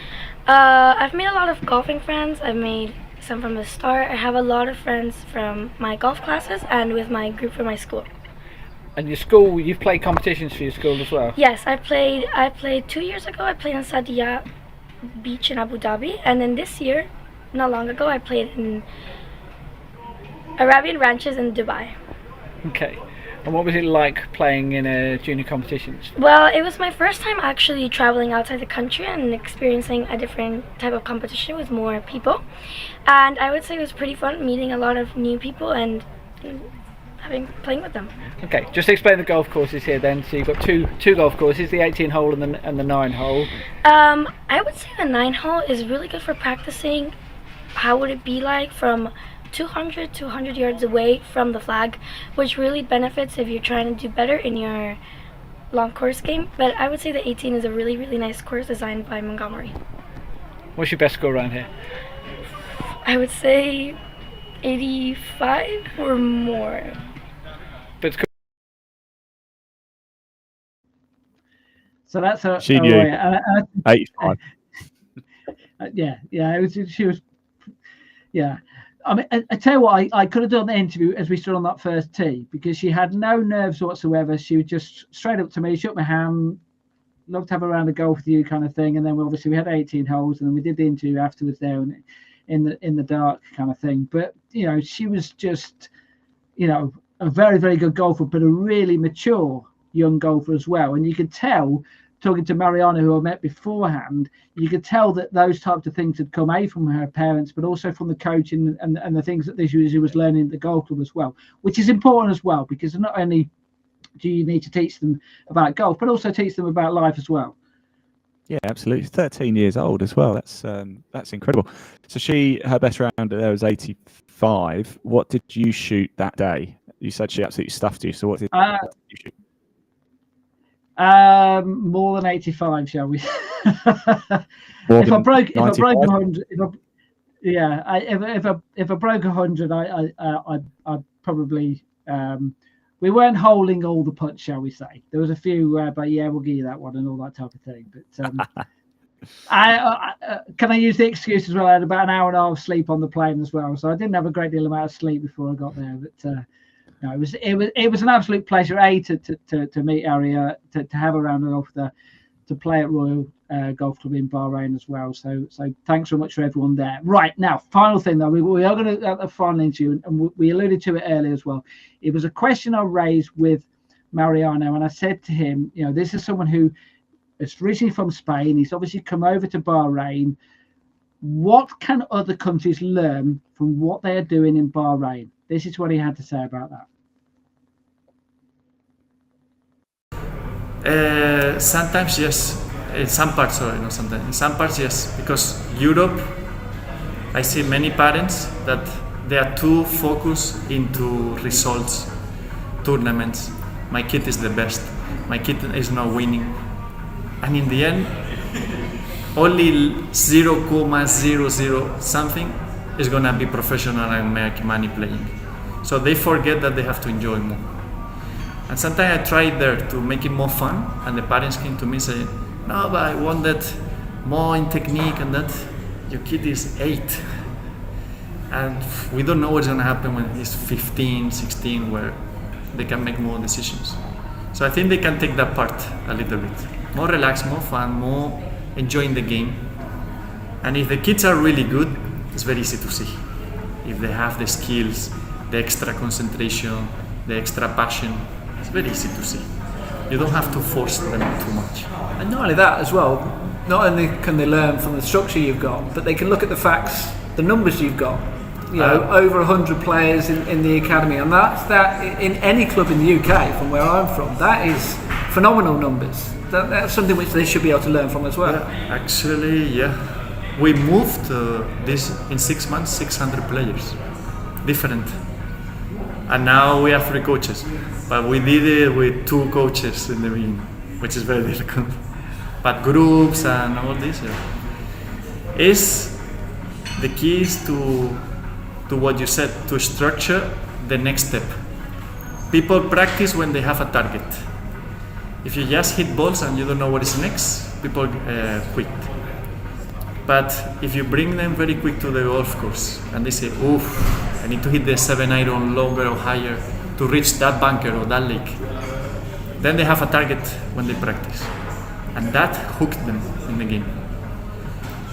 I've made a lot of golfing friends. I've made some from the start. I have a lot of friends from my golf classes and with my group from my school. And your school, you've played competitions for your school as well? Yes, I played 2 years ago. I played on Sadia Beach in Abu Dhabi, and then this year, not long ago, I played in Arabian Ranches in Dubai. Okay. And what was it like playing in a junior competitions? Well, it was my first time actually traveling outside the country and experiencing a different type of competition with more people. And I would say it was pretty fun meeting a lot of new people and playing with them. Okay, just explain the golf courses here then. So you've got two golf courses, the 18 hole and the 9 hole. I would say the 9 hole is really good for practicing how would it be like from 200 to 100 yards away from the flag, which really benefits if you're trying to do better in your long course game. But I would say the 18 is a really, really nice course designed by Montgomery. What's your best score around here? I would say 85 or more. But it's So that's her. She knew. 85. Yeah. It was. She was. Yeah. I mean, I tell you what, I could have done the interview as we stood on that first tee because she had no nerves whatsoever. She was just straight up to me, shook my hand, loved to have a round of golf with you kind of thing. And then obviously we had 18 holes, and then we did the interview afterwards there in the dark kind of thing. But she was just, a very, very good golfer, but a really mature, young golfer as well. And you could tell, talking to Mariana, who I met beforehand, you could tell that those types of things had come from her parents, but also from the coaching and the things that she was learning at the golf club as well, which is important as well, because not only do you need to teach them about golf, but also teach them about life as well. Yeah, absolutely. 13 years old as well. That's incredible. So her best round there was 85. What did you shoot that day? You said she absolutely stuffed you. So what did you shoot? More than 85, shall we? If I broke 100, if I broke 100, I probably we weren't holding all the putts, shall we say? There was a few, but yeah, we'll give you that one and all that type of thing. But can I use the excuse as well? I had about an hour and a half sleep on the plane as well, so I didn't have a great deal amount of sleep before I got there. But no, it was an absolute pleasure to meet Aria, to have a round of golf there, to play at Royal Golf Club in Bahrain as well. So thanks so much for everyone there. Right, now, final thing though, we are going to a final interview, and we alluded to it earlier as well. It was a question I raised with Mariano, and I said to him, this is someone who is originally from Spain. He's obviously come over to Bahrain. What can other countries learn from what they are doing in Bahrain? This is what he had to say about that. Sometimes yes. In some parts, sorry, not sometimes. In some parts, yes. Because Europe, I see many parents that they are too focused into results, tournaments. My kid is the best. My kid is not winning. And in the end, only 0.00 something is going to be professional and make money playing. So they forget that they have to enjoy more. And sometimes I try there to make it more fun, and the parents came to me saying, no, but I want that more in technique and that. Your kid is 8. And we don't know what's going to happen when he's 15, 16, where they can make more decisions. So I think they can take that part a little bit. More relaxed, more fun, more enjoying the game. And if the kids are really good, it's very easy to see. If they have the skills, the extra concentration, the extra passion, it's very easy to see. You don't have to force them too much. And not only that as well, not only can they learn from the structure you've got, but they can look at the facts, the numbers you've got. Over 100 players in the academy, and that in any club in the UK, from where I'm from, that is phenomenal numbers. That's something which they should be able to learn from as well. Yeah, actually, yeah. We moved this in 6 months, 600 players, different. And now we have 3 coaches. But we did it with 2 coaches in the beginning, which is very difficult. But groups and all this, the key is to what you said, to structure the next step. People practice when they have a target. If you just hit balls and you don't know what is next, people quit. But if you bring them very quick to the golf course and they say, oof, I need to hit the 7-iron longer or higher to reach that bunker or that lake, then they have a target when they practice. And that hooked them in the game.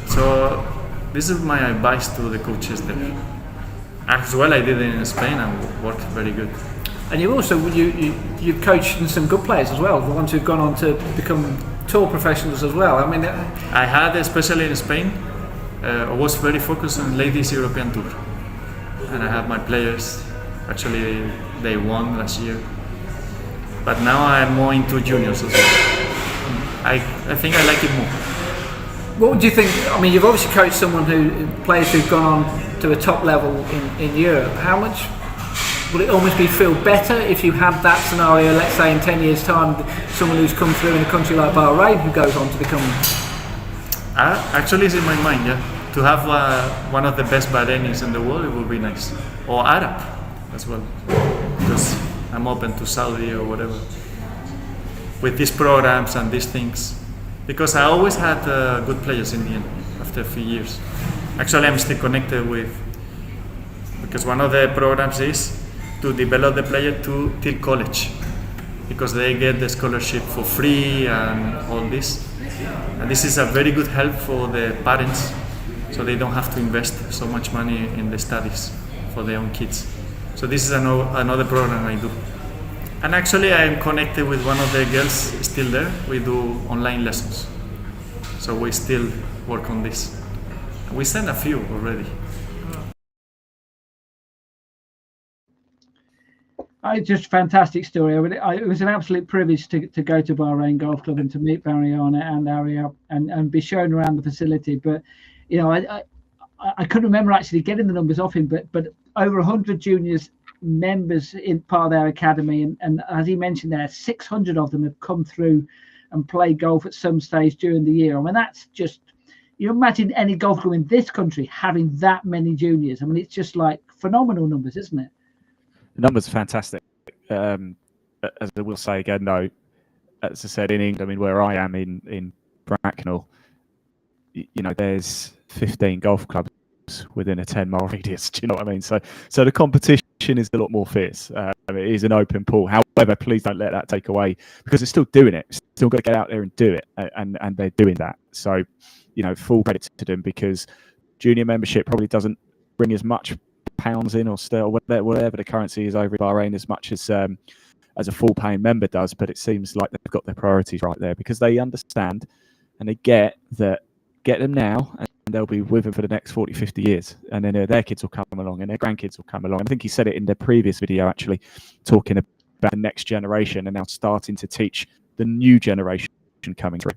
So this is my advice to the coaches there. As well, I did it in Spain and worked very good. And you also you've coached some good players as well, the ones who've gone on to become tour professionals as well. I mean, I had, especially in Spain, I was very focused on Ladies European Tour, and I have my players. Actually, they won last year, but now I'm more into juniors as well. I think I like it more. What would you think? I mean, you've obviously coached players who've gone on to a top level in Europe. How much would it almost feel better if you had that scenario, let's say in 10 years' time, someone who's come through in a country like Bahrain who goes on to become... Actually, it's in my mind, yeah. To have one of the best Bahrainis in the world, it would be nice. Or Arab as well. Because I'm open to Saudi or whatever. With these programs and these things. Because I always had good players in the end, after a few years. Actually, I'm still connected with... Because one of the programs is to develop the player till college, because they get the scholarship for free and all this. And this is a very good help for the parents, so they don't have to invest so much money in the studies for their own kids. So this is another program I do. And actually, I am connected with one of the girls still there. We do online lessons. So we still work on this. We sent a few already. Just fantastic story. It was an absolute privilege to go to Bahrain Golf Club and to meet Mariana and Ariel and be shown around the facility. But, you know, I couldn't remember actually getting the numbers off him, but over 100 juniors members in part of their academy, and as he mentioned there, 600 of them have come through and played golf at some stage during the year. I mean, that's just, you imagine any golf club in this country having that many juniors. I mean, it's just like phenomenal numbers, isn't it? The numbers are fantastic. As I will say again, though, as I said, in England, I mean, where I am in Bracknell, you know, there's 15 golf clubs within a 10-mile radius. Do you know what I mean? So the competition is a lot more fierce. It is an open pool. However, please don't let that take away, because they're still doing it. Still got to get out there and do it, and they're doing that. So, you know, full credit to them, because junior membership probably doesn't bring as much pounds in or still whatever the currency is over in Bahrain as much as a full paying member does, but it seems like they've got their priorities right there, because they understand and they get that. Get them now and they'll be with them for the next 40, 50 years, and then their kids will come along and their grandkids will come along. I think he said it in the previous video, actually, talking about the next generation and now starting to teach the new generation coming through.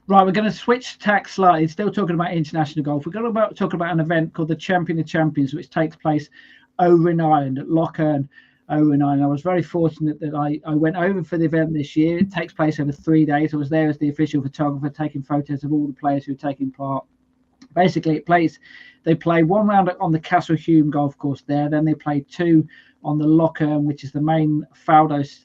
Right, we're going to switch tack slightly. Still talking about international golf. We're going to talk about an event called the Champion of Champions, which takes place over in Ireland at Lough Erne over in Ireland. I was very fortunate that I went over for the event this year. It takes place over 3 days. I was there as the official photographer, taking photos of all the players who are taking part. Basically, they play one round on the Castle Hume golf course there, then they play two on the Lough Erne, which is the main Faldos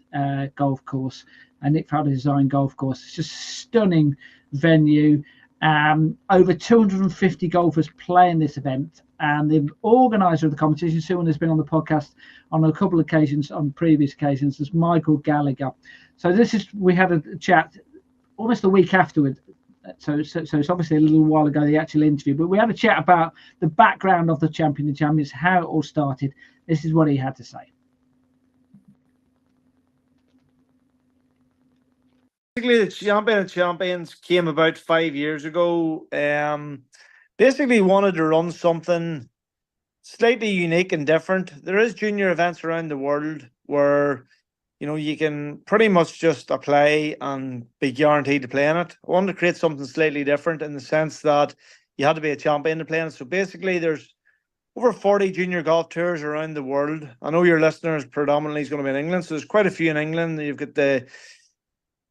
golf course, and Nick Faldo designed golf course. It's just stunning venue. Over 250 golfers play in this event, and the organizer of the competition, someone has been on the podcast on a couple of occasions, on previous occasions, is Michael Gallagher. So we had a chat almost a week afterward. So it's obviously a little while ago, the actual interview, but we had a chat about the background of the Champion of Champions, how it all started. This is what he had to say. Basically, the Champion of Champions came about 5 years ago. Basically wanted to run something slightly unique and different. There is junior events around the world where, you know, you can pretty much just apply and be guaranteed to play in it. I wanted to create something slightly different in the sense that you had to be a champion to play in it. So basically, there's over 40 junior golf tours around the world. I know your listeners predominantly is going to be in England, so there's quite a few in England. You've got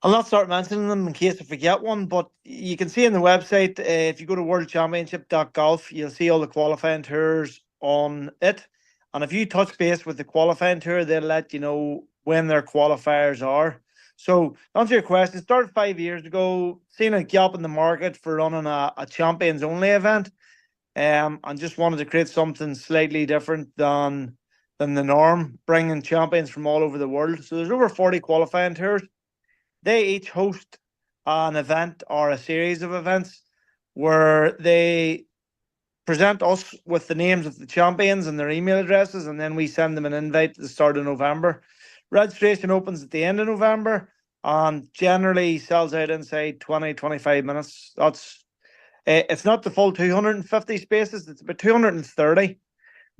I'll not start mentioning them in case I forget one, but you can see on the website, if you go to worldchampionship.golf, you'll see all the qualifying tours on it. And if you touch base with the qualifying tour, they'll let you know when their qualifiers are. So, to answer your question, it started 5 years ago, seeing a gap in the market for running a champions only event, and just wanted to create something slightly different than the norm, bringing champions from all over the world. So there's over 40 qualifying tours. They each host an event or a series of events where they present us with the names of the champions and their email addresses, and then we send them an invite at the start of November. Registration opens at the end of November and generally sells out inside 20-25 minutes. It's not the full 250 spaces, it's about 230.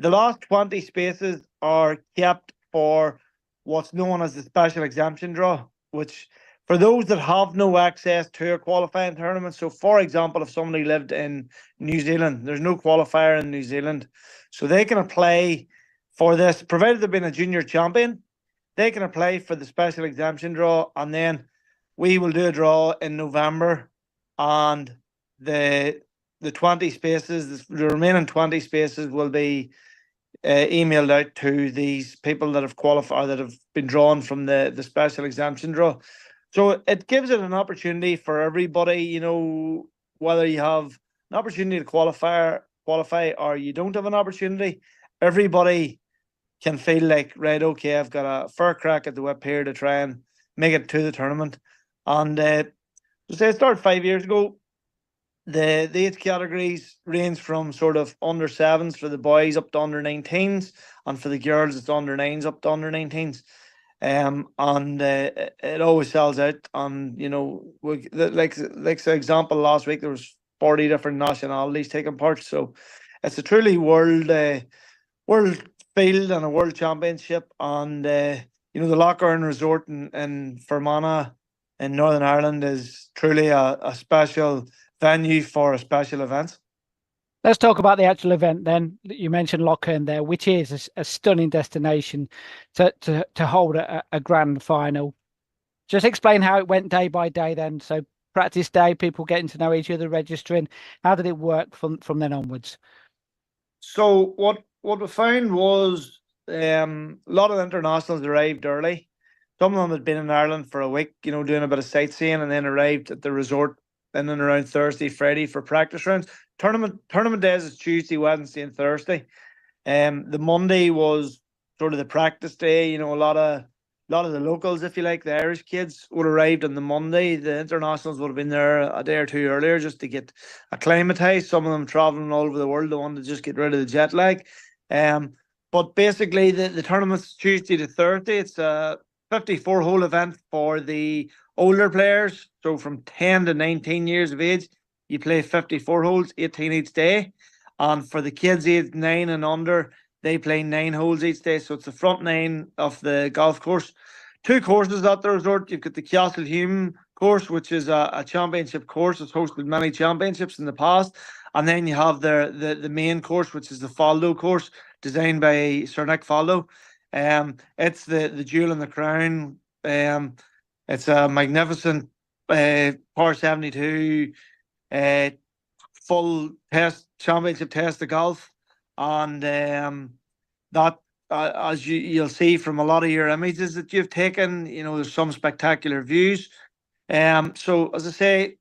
The last 20 spaces are kept for what's known as the special exemption draw, which for those that have no access to a qualifying tournament. So, for example, if somebody lived in New Zealand, there's no qualifier in New Zealand, so they can apply for this, provided they've been a junior champion. They can apply for the special exemption draw, and then we will do a draw in November, and the 20 spaces, the remaining 20 spaces will be emailed out to these people that have qualified, that have been drawn from the special exemption draw. So it gives it an opportunity for everybody, you know, whether you have an opportunity to qualify or you don't have an opportunity, everybody can feel like, right, okay, I've got a fair crack at the whip here to try and make it to the tournament. And so say it started 5 years ago. the age categories range from sort of under 7s for the boys up to under 19s, and for the girls it's under 9s up to under 19s. And it always sells out. And like the example last week, there was 40 different nationalities taking part. So it's a truly world field and a world championship. And the Lochgarn Resort in Fermanagh in Northern Ireland is truly a special venue for a special event. Let's talk about the actual event then. You mentioned Lochgarn there, which is a stunning destination to hold a grand final. Just explain how it went day by day then. So practice day, people getting to know each other, registering. How did it work from then onwards? So what we found was a lot of internationals arrived early. Some of them had been in Ireland for a week, doing a bit of sightseeing, and then arrived at the resort in and around Thursday, Friday for practice rounds. Tournament days is Tuesday, Wednesday, and Thursday. The Monday was sort of the practice day. A lot of the locals, if you like, the Irish kids would have arrived on the Monday. The internationals would have been there a day or two earlier just to get acclimatized. Some of them traveling all over the world, they wanted to just get rid of the jet lag. But basically, the tournament's Tuesday to Thursday. It's a 54-hole event for the older players. So from 10 to 19 years of age, you play 54 holes, 18 each day. And for the kids aged 9 and under, they play 9 holes each day. So it's the front 9 of the golf course. 2 courses at the resort. You've got the Castlehume course, which is a championship course. It's hosted many championships in the past. And then you have the main course, which is the Faldo course, designed by Sir Nick Faldo. It's the jewel in the crown. It's a magnificent par 72 full championship test of golf. And that, as you'll see from a lot of your images that you've taken, there's some spectacular views. So as I say,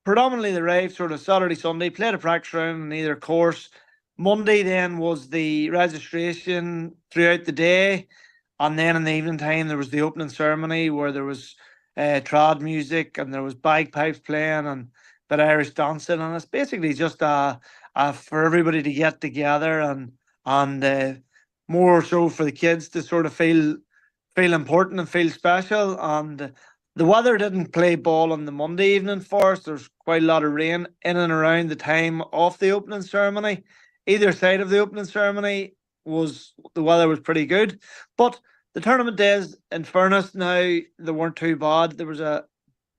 predominantly the rave sort of Saturday, Sunday, played a practice round in either course. Monday then was the registration throughout the day, and then in the evening time there was the opening ceremony where there was trad music and there was bagpipes playing and a bit of Irish dancing, and it's basically just for everybody to get together and more so for the kids to sort of feel important and feel special. And the weather didn't play ball on the Monday evening for us. There's quite a lot of rain in and around the time of the opening ceremony. Either side of the opening ceremony the weather was pretty good. But the tournament days, in fairness now, they weren't too bad. There was a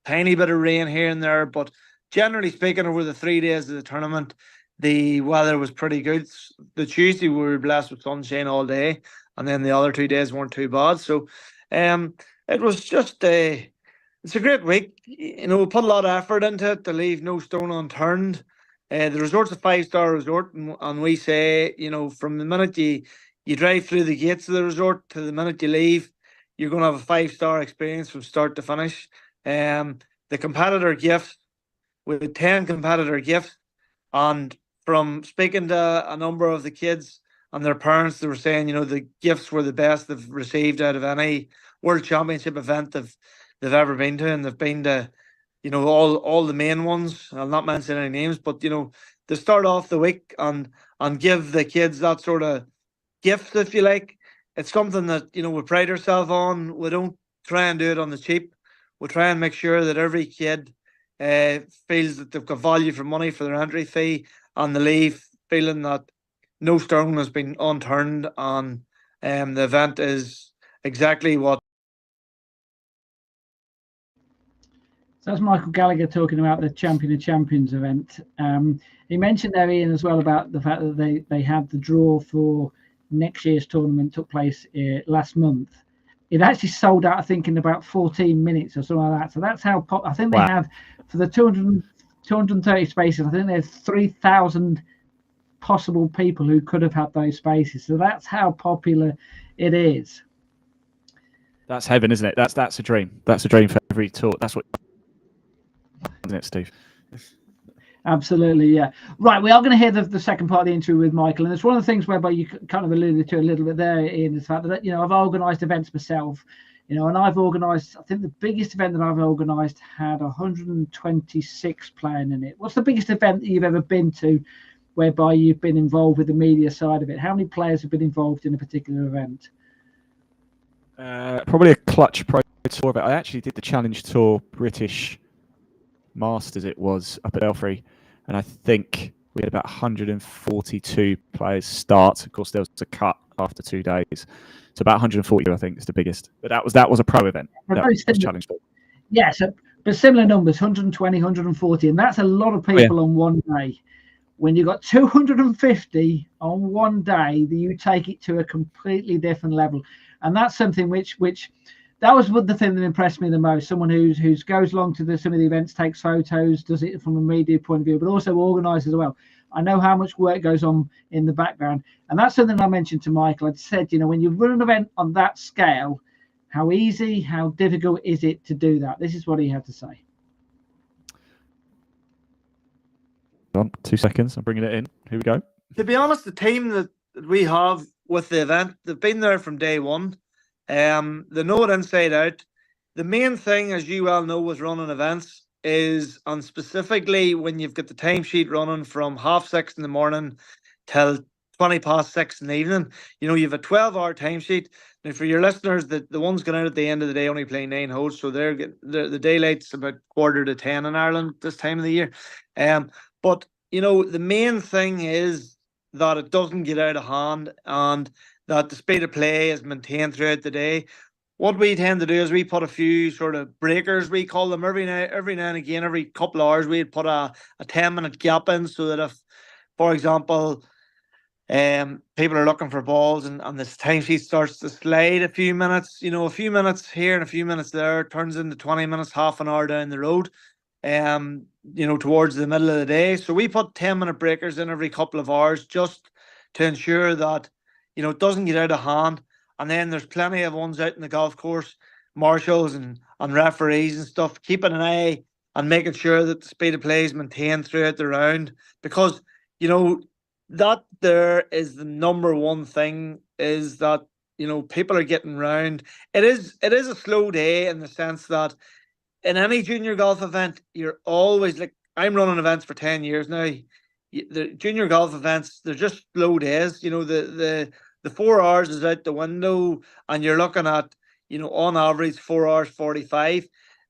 tiny bit of rain here and there, but generally speaking, over the 3 days of the tournament, the weather was pretty good. The Tuesday we were blessed with sunshine all day, and then the other 2 days weren't too bad. So it was just it's a great week. We put a lot of effort into it to leave no stone unturned. The resort's a 5-star resort, and we say, from the minute you drive through the gates of the resort to the minute you leave, you're going to have a 5-star experience from start to finish. The competitor gifts, we had 10 competitor gifts, and from speaking to a number of the kids and their parents, they were saying, the gifts were the best they've received out of any World Championship event they've ever been to, and they've been to all the main ones. I'll not mention any names, but to start off the week and give the kids that sort of gift, if you like, it's something that we pride ourselves on. We don't try and do it on the cheap. We try and make sure that every kid feels that they've got value for money for their entry fee, and they leave feeling that no stone has been unturned, and the event is exactly what. So that's Michael Gallagher talking about the Champion of Champions event. He mentioned there, Ian, as well about the fact that they had the draw for next year's tournament took place last month. It actually sold out, I think, in about 14 minutes or something like that. So that's how I think they have for the 230 spaces. I think there's 3,000 possible people who could have had those spaces. So that's how popular it is. That's heaven, isn't it? That's a dream. That's a dream for every tour. That's what. Isn't it, Steve? Absolutely, yeah. Right, we are going to hear the second part of the interview with Michael, and it's one of the things whereby you kind of alluded to a little bit there, Ian, is the fact that I've organised events myself You know, and I've organised, I think the biggest event that I've organised had 126 playing in it. What's the biggest event that you've ever been to whereby you've been involved with the media side of it? How many players have been involved in a particular event? Probably a Clutch Pro Tour event. I actually did the Challenge Tour British Masters, it was, up at Belfry, and I think we had about 142 players start. Of course, there was a cut after 2 days. So about 140, I think, is the biggest. But that was a pro event. That was Challenge Tour. Yes, but similar numbers, 120, 140, and that's a lot of people on one day. When you've got 250 on one day, you take it to a completely different level. And that's something which that was the thing that impressed me the most. Someone who's goes along to some of the events, takes photos, does it from a media point of view, but also organises as well. I know how much work goes on in the background. And that's something I mentioned to Michael. I'd said, you know, when you run an event on that scale, how easy, how difficult is it to do that? This is what he had to say. On 2 seconds, I'm bringing it in. Here we go. To be honest, the team that we have with the event, they've been there from day one. They know it inside out. The main thing, as you well know, with running events is, and specifically when you've got the timesheet running from 6:30 in the morning till 6:20 in the evening, you know, you have a 12-hour timesheet. Now, for your listeners, the ones going out at the end of the day only play 9 holes, so the daylight's about 9:45 in Ireland this time of the year. But you know, the main thing is that it doesn't get out of hand and that the speed of play is maintained throughout the day. What we tend to do is we put a few sort of breakers, we call them, every now and again, every couple of hours, we'd put a 10-minute gap in, so that if, for example, people are looking for balls and this timesheet starts to slide a few minutes, you know, a few minutes here and a few minutes there, turns into 20 minutes, half an hour down the road, you know, towards the middle of the day. So we put 10-minute breakers in every couple of hours just to ensure that, you know, it doesn't get out of hand. And then there's plenty of ones out in the golf course, marshals and referees and stuff, keeping an eye and making sure that the speed of play is maintained throughout the round. Because, you know, that there is the number one thing, is that, you know, people are getting round. It is a slow day in the sense that in any junior golf event, you're always, like, I'm running events for 10 years now. The junior golf events, they're just slow days. You know, the 4 hours is out the window, and you're looking at, you know, on average 4 hours 45.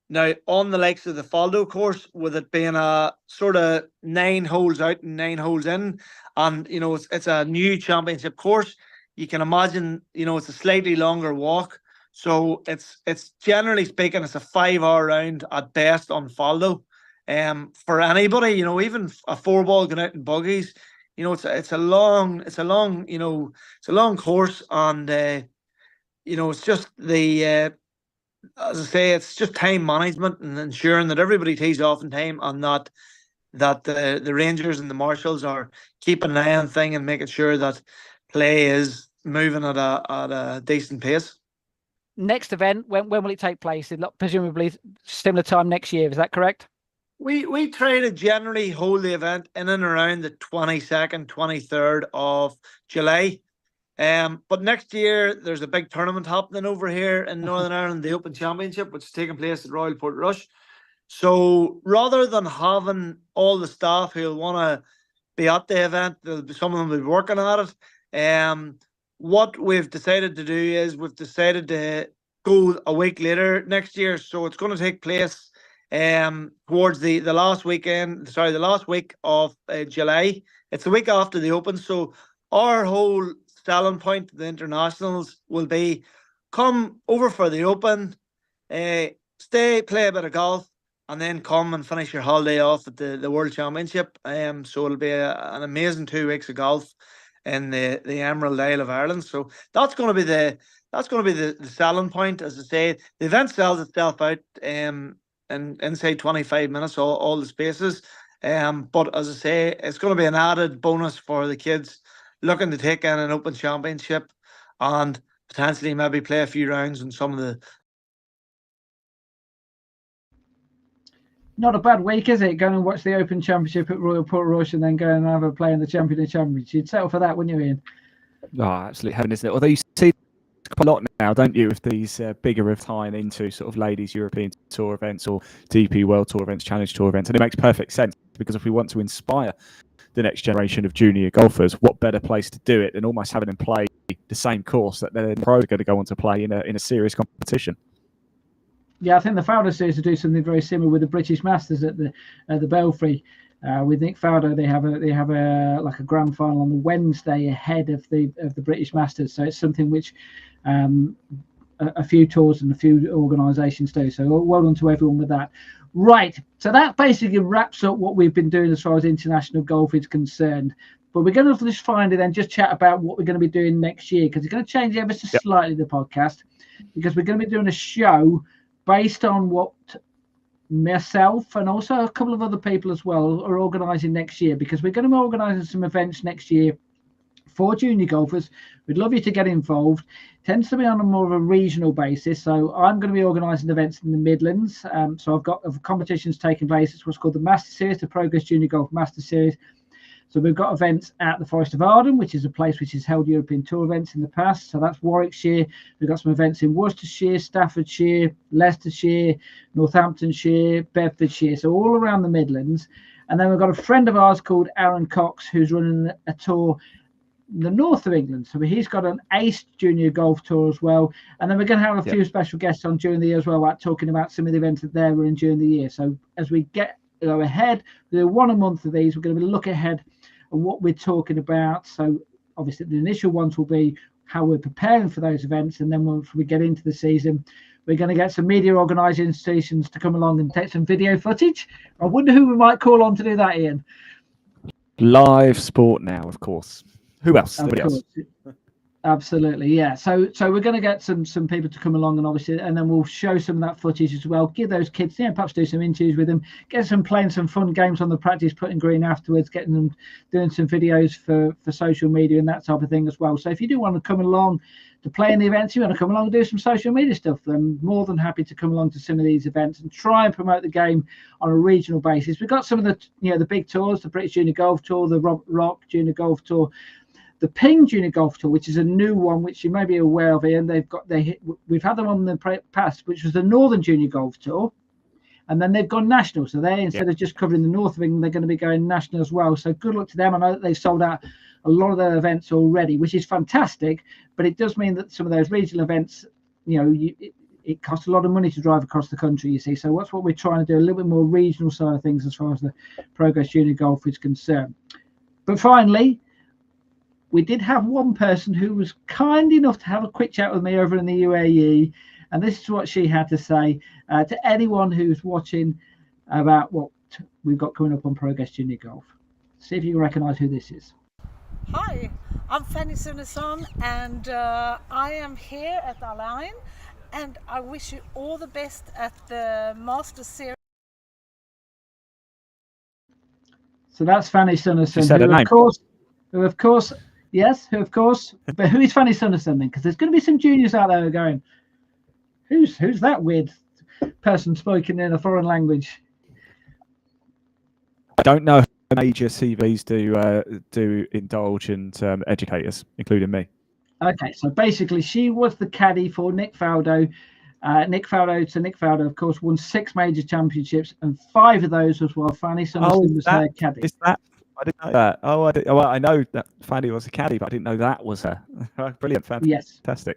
Now, on the likes of the Faldo course, with it being a sort of 9 holes out and 9 holes in, and, you know, it's a new championship course, you can imagine, you know, it's a slightly longer walk. So it's generally speaking, it's a 5-hour round at best on Faldo. For anybody, you know, even a 4-ball going out in buggies, you know, it's a long, you know, it's a long course, and you know, it's just the as I say, it's just time management and ensuring that everybody tees off in time, and that the Rangers and the Marshals are keeping an eye on thing and making sure that play is moving at a decent pace. Next event, when will it take place? Presumably similar time next year, is that correct? We try to generally hold the event in and around the 22nd, 23rd of July. But next year there's a big tournament happening over here in Northern Ireland, the Open Championship, which is taking place at Royal Portrush. So rather than having all the staff who'll want to be at the event, some of them will be working at it. What we've decided to do is we've decided to go a week later next year. So it's going to take place towards the last week of July. It's the week after the Open. So our whole selling point to the internationals will be, come over for the Open, stay, play a bit of golf, and then come and finish your holiday off at the World Championship. So it'll be an amazing 2 weeks of golf in the Emerald Isle of Ireland. So that's going to be the selling point. As I say, the event sells itself out in inside 25 minutes, all the spaces. But as I say, it's going to be an added bonus for the kids looking to take in an Open Championship and potentially maybe play a few rounds in some of the. Not a bad week, is it? Going and watch the Open Championship at Royal Portrush and then go and have a play in the Championship. You'd settle for that, wouldn't you, Ian? Oh, absolutely heaven, isn't it? Although you see a lot now, don't you, with these bigger of tying into sort of ladies European Tour events or DP World Tour events, Challenge Tour events, and it makes perfect sense, because if we want to inspire the next generation of junior golfers, what better place to do it than almost having them play the same course that they're probably going to go on to play in a serious competition. Yeah, I think the Fowler Series will do something very similar with the British Masters at the Belfry. With Nick Faldo, they have a like a grand final on the Wednesday ahead of the British Masters. So it's something which a few tours and a few organisations do. So well done to everyone with that. Right, so that basically wraps up what we've been doing as far as international golf is concerned. But we're going to just finally then just chat about what we're going to be doing next year, because it's going to change ever so slightly, the podcast, because we're going to be doing a show based on what myself and also a couple of other people as well are organising next year, because we're going to be organising some events next year for junior golfers. We'd love you to get involved. It tends to be on a more of a regional basis. So I'm going to be organising events in the Midlands. So I've got competitions taking place. It's what's called the Master Series, the Progress Junior Golf Master Series. So we've got events at the Forest of Arden, which is a place which has held European Tour events in the past. So that's Warwickshire. We've got some events in Worcestershire, Staffordshire, Leicestershire, Northamptonshire, Bedfordshire. So all around the Midlands. And then we've got a friend of ours called Aaron Cox, who's running a tour in the north of England. So he's got an ACE Junior Golf Tour as well. And then we're going to have a few special guests on during the year as well, like talking about some of the events that they're running during the year. So as we go ahead, we do one a month of these. We're going to look ahead at what we're talking about. So obviously the initial ones will be how we're preparing for those events. And then once we get into the season, we're going to get some media organisations to come along and take some video footage. I wonder who we might call on to do that, Ian. Live Sport Now, of course. Who else? Of course. Absolutely, yeah. So we're going to get some people to come along, and obviously, and then we'll show some of that footage as well. Give those kids, perhaps do some interviews with them, get some playing some fun games on the practice putting green afterwards, getting them doing some videos for social media and that type of thing as well. So if you do want to come along to play in the events, you want to come along and do some social media stuff, I'm more than happy to come along to some of these events and try and promote the game on a regional basis. We've got some of the big tours, the British Junior Golf Tour, the Robert Rock Junior Golf Tour, the Ping Junior Golf Tour, which is a new one, which you may be aware of, Ian. We've had them on the past, which was the Northern Junior Golf Tour, and then they've gone national. So they, instead of just covering the north of England, they're going to be going national as well. So good luck to them. I know that they've sold out a lot of their events already, which is fantastic. But it does mean that some of those regional events, it costs a lot of money to drive across the country, you see. So that's what we're trying to do, a little bit more regional side of things as far as the Progress Junior Golf is concerned. But finally, we did have one person who was kind enough to have a quick chat with me over in the UAE, and this is what she had to say to anyone who's watching about what we've got coming up on Progress Junior Golf. See if you can recognise who this is. Hi, I'm Fanny Sunason, and I am here at Al Ain, and I wish you all the best at the Master Series. So that's Fanny Sunason, who of course. Yes, of course. But who is Fanny Sunason then? Because there's going to be some juniors out there going, who's that weird person speaking in a foreign language? I don't know how major CVs do indulge and educate us, including me. Okay, so basically she was the caddy for Nick Faldo. Nick Faldo, of course, won 6 major championships, and 5 of those was while Fanny Sunason was her caddy. Is that? I didn't know that. Well, I know that Fanny was a caddy, but I didn't know that was her. Brilliant, fantastic. Yes.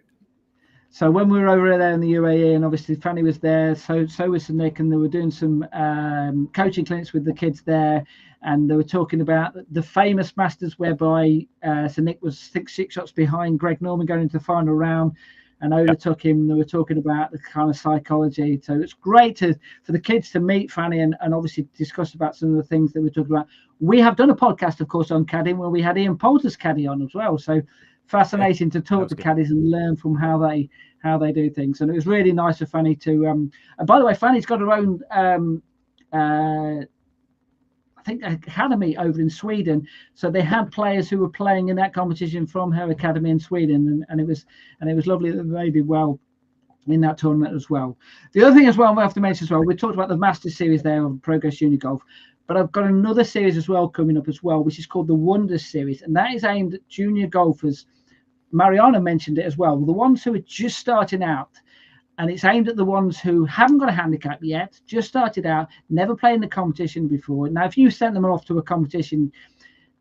So when we were over there in the UAE, and obviously Fanny was there, so was Sir Nick, and they were doing some coaching clinics with the kids there, and they were talking about the famous Masters whereby Sir Nick was 6 shots behind Greg Norman going into the final round and overtook him. They were talking about the kind of psychology. So it's great for the kids to meet Fanny and obviously discuss about some of the things that we're talking about. We have done a podcast, of course, on caddying where we had Ian Poulter's caddy on as well. So fascinating to talk to caddies and learn from how they do things. And it was really nice for Fanny to. And by the way, Fanny's got her own. I think academy over in Sweden, so they had players who were playing in that competition from her academy in Sweden, and it was lovely that they did well in that tournament as well. The other thing as well we have to mention as well, we talked about the Masters Series there of Progress Junior Golf, but I've got another series as well coming up as well, which is called the Wonders Series, and that is aimed at junior golfers Mariana mentioned it as well. The ones who are just starting out, and it's aimed at the ones who haven't got a handicap yet, just started out, never played in the competition before. Now, if you sent them off to a competition,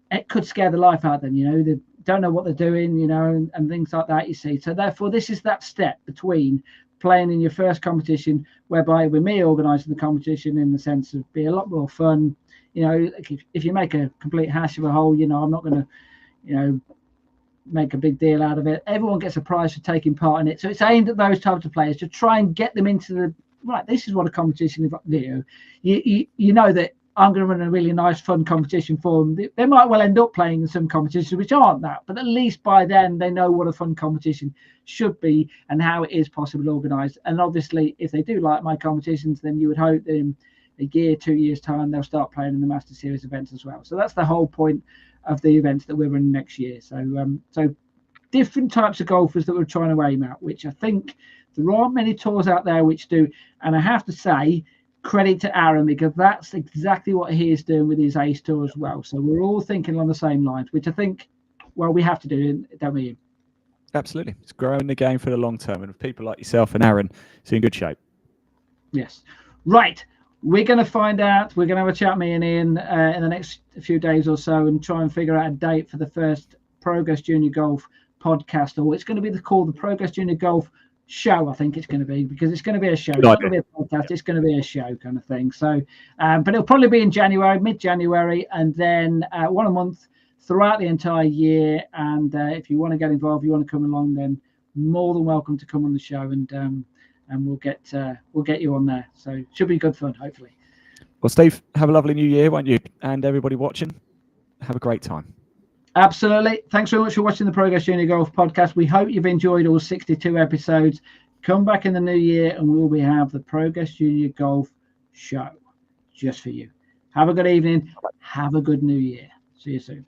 it could scare the life out of them. You know, they don't know what they're doing, you know, and things like that, you see. So therefore, this is that step between playing in your first competition, whereby with me organising the competition in the sense of be a lot more fun. You know, if you make a complete hash of a hole, you know, I'm not going to, you know, make a big deal out of it. Everyone gets a prize for taking part in it. So it's aimed at those types of players to try and get them into the, right, this is what a competition is. You know that I'm going to run a really nice, fun competition for them. They might well end up playing in some competitions which aren't that, but at least by then they know what a fun competition should be and how it is possibly organised. And obviously, if they do like my competitions, then you would hope that in a year, 2 years' time, they'll start playing in the Master Series events as well. So that's the whole point of the events that we're running next year. So different types of golfers that we're trying to aim at, which I think there aren't many tours out there which do. And I have to say, credit to Aaron, because that's exactly what he is doing with his Ace Tour as well. So we're all thinking along the same lines, which I think, well, we have to do, don't we? Absolutely. It's growing the game for the long term. And with people like yourself and Aaron, it's in good shape. Yes. Right. We're going to find out. We're going to have a chat, me and Ian, in the next few days or so, and try and figure out a date for the first Progress Junior Golf podcast, or it's going to be called the Progress Junior Golf Show. I think it's going to be, because it's going to be a show. It's not going to be a podcast. It's going to be a show kind of thing. So, but it'll probably be in January, mid-January, and then one a month throughout the entire year. And if you want to get involved, you want to come along, then more than welcome to come on the show, and we'll get you on there. So it should be good fun, hopefully. Well, Steve, have a lovely new year, won't you? And everybody watching, have a great time. Absolutely. Thanks very much for watching the Progress Junior Golf podcast. We hope you've enjoyed all 62 episodes. Come back in the new year and we'll have the Progress Junior Golf show just for you. Have a good evening. Have a good new year. See you soon.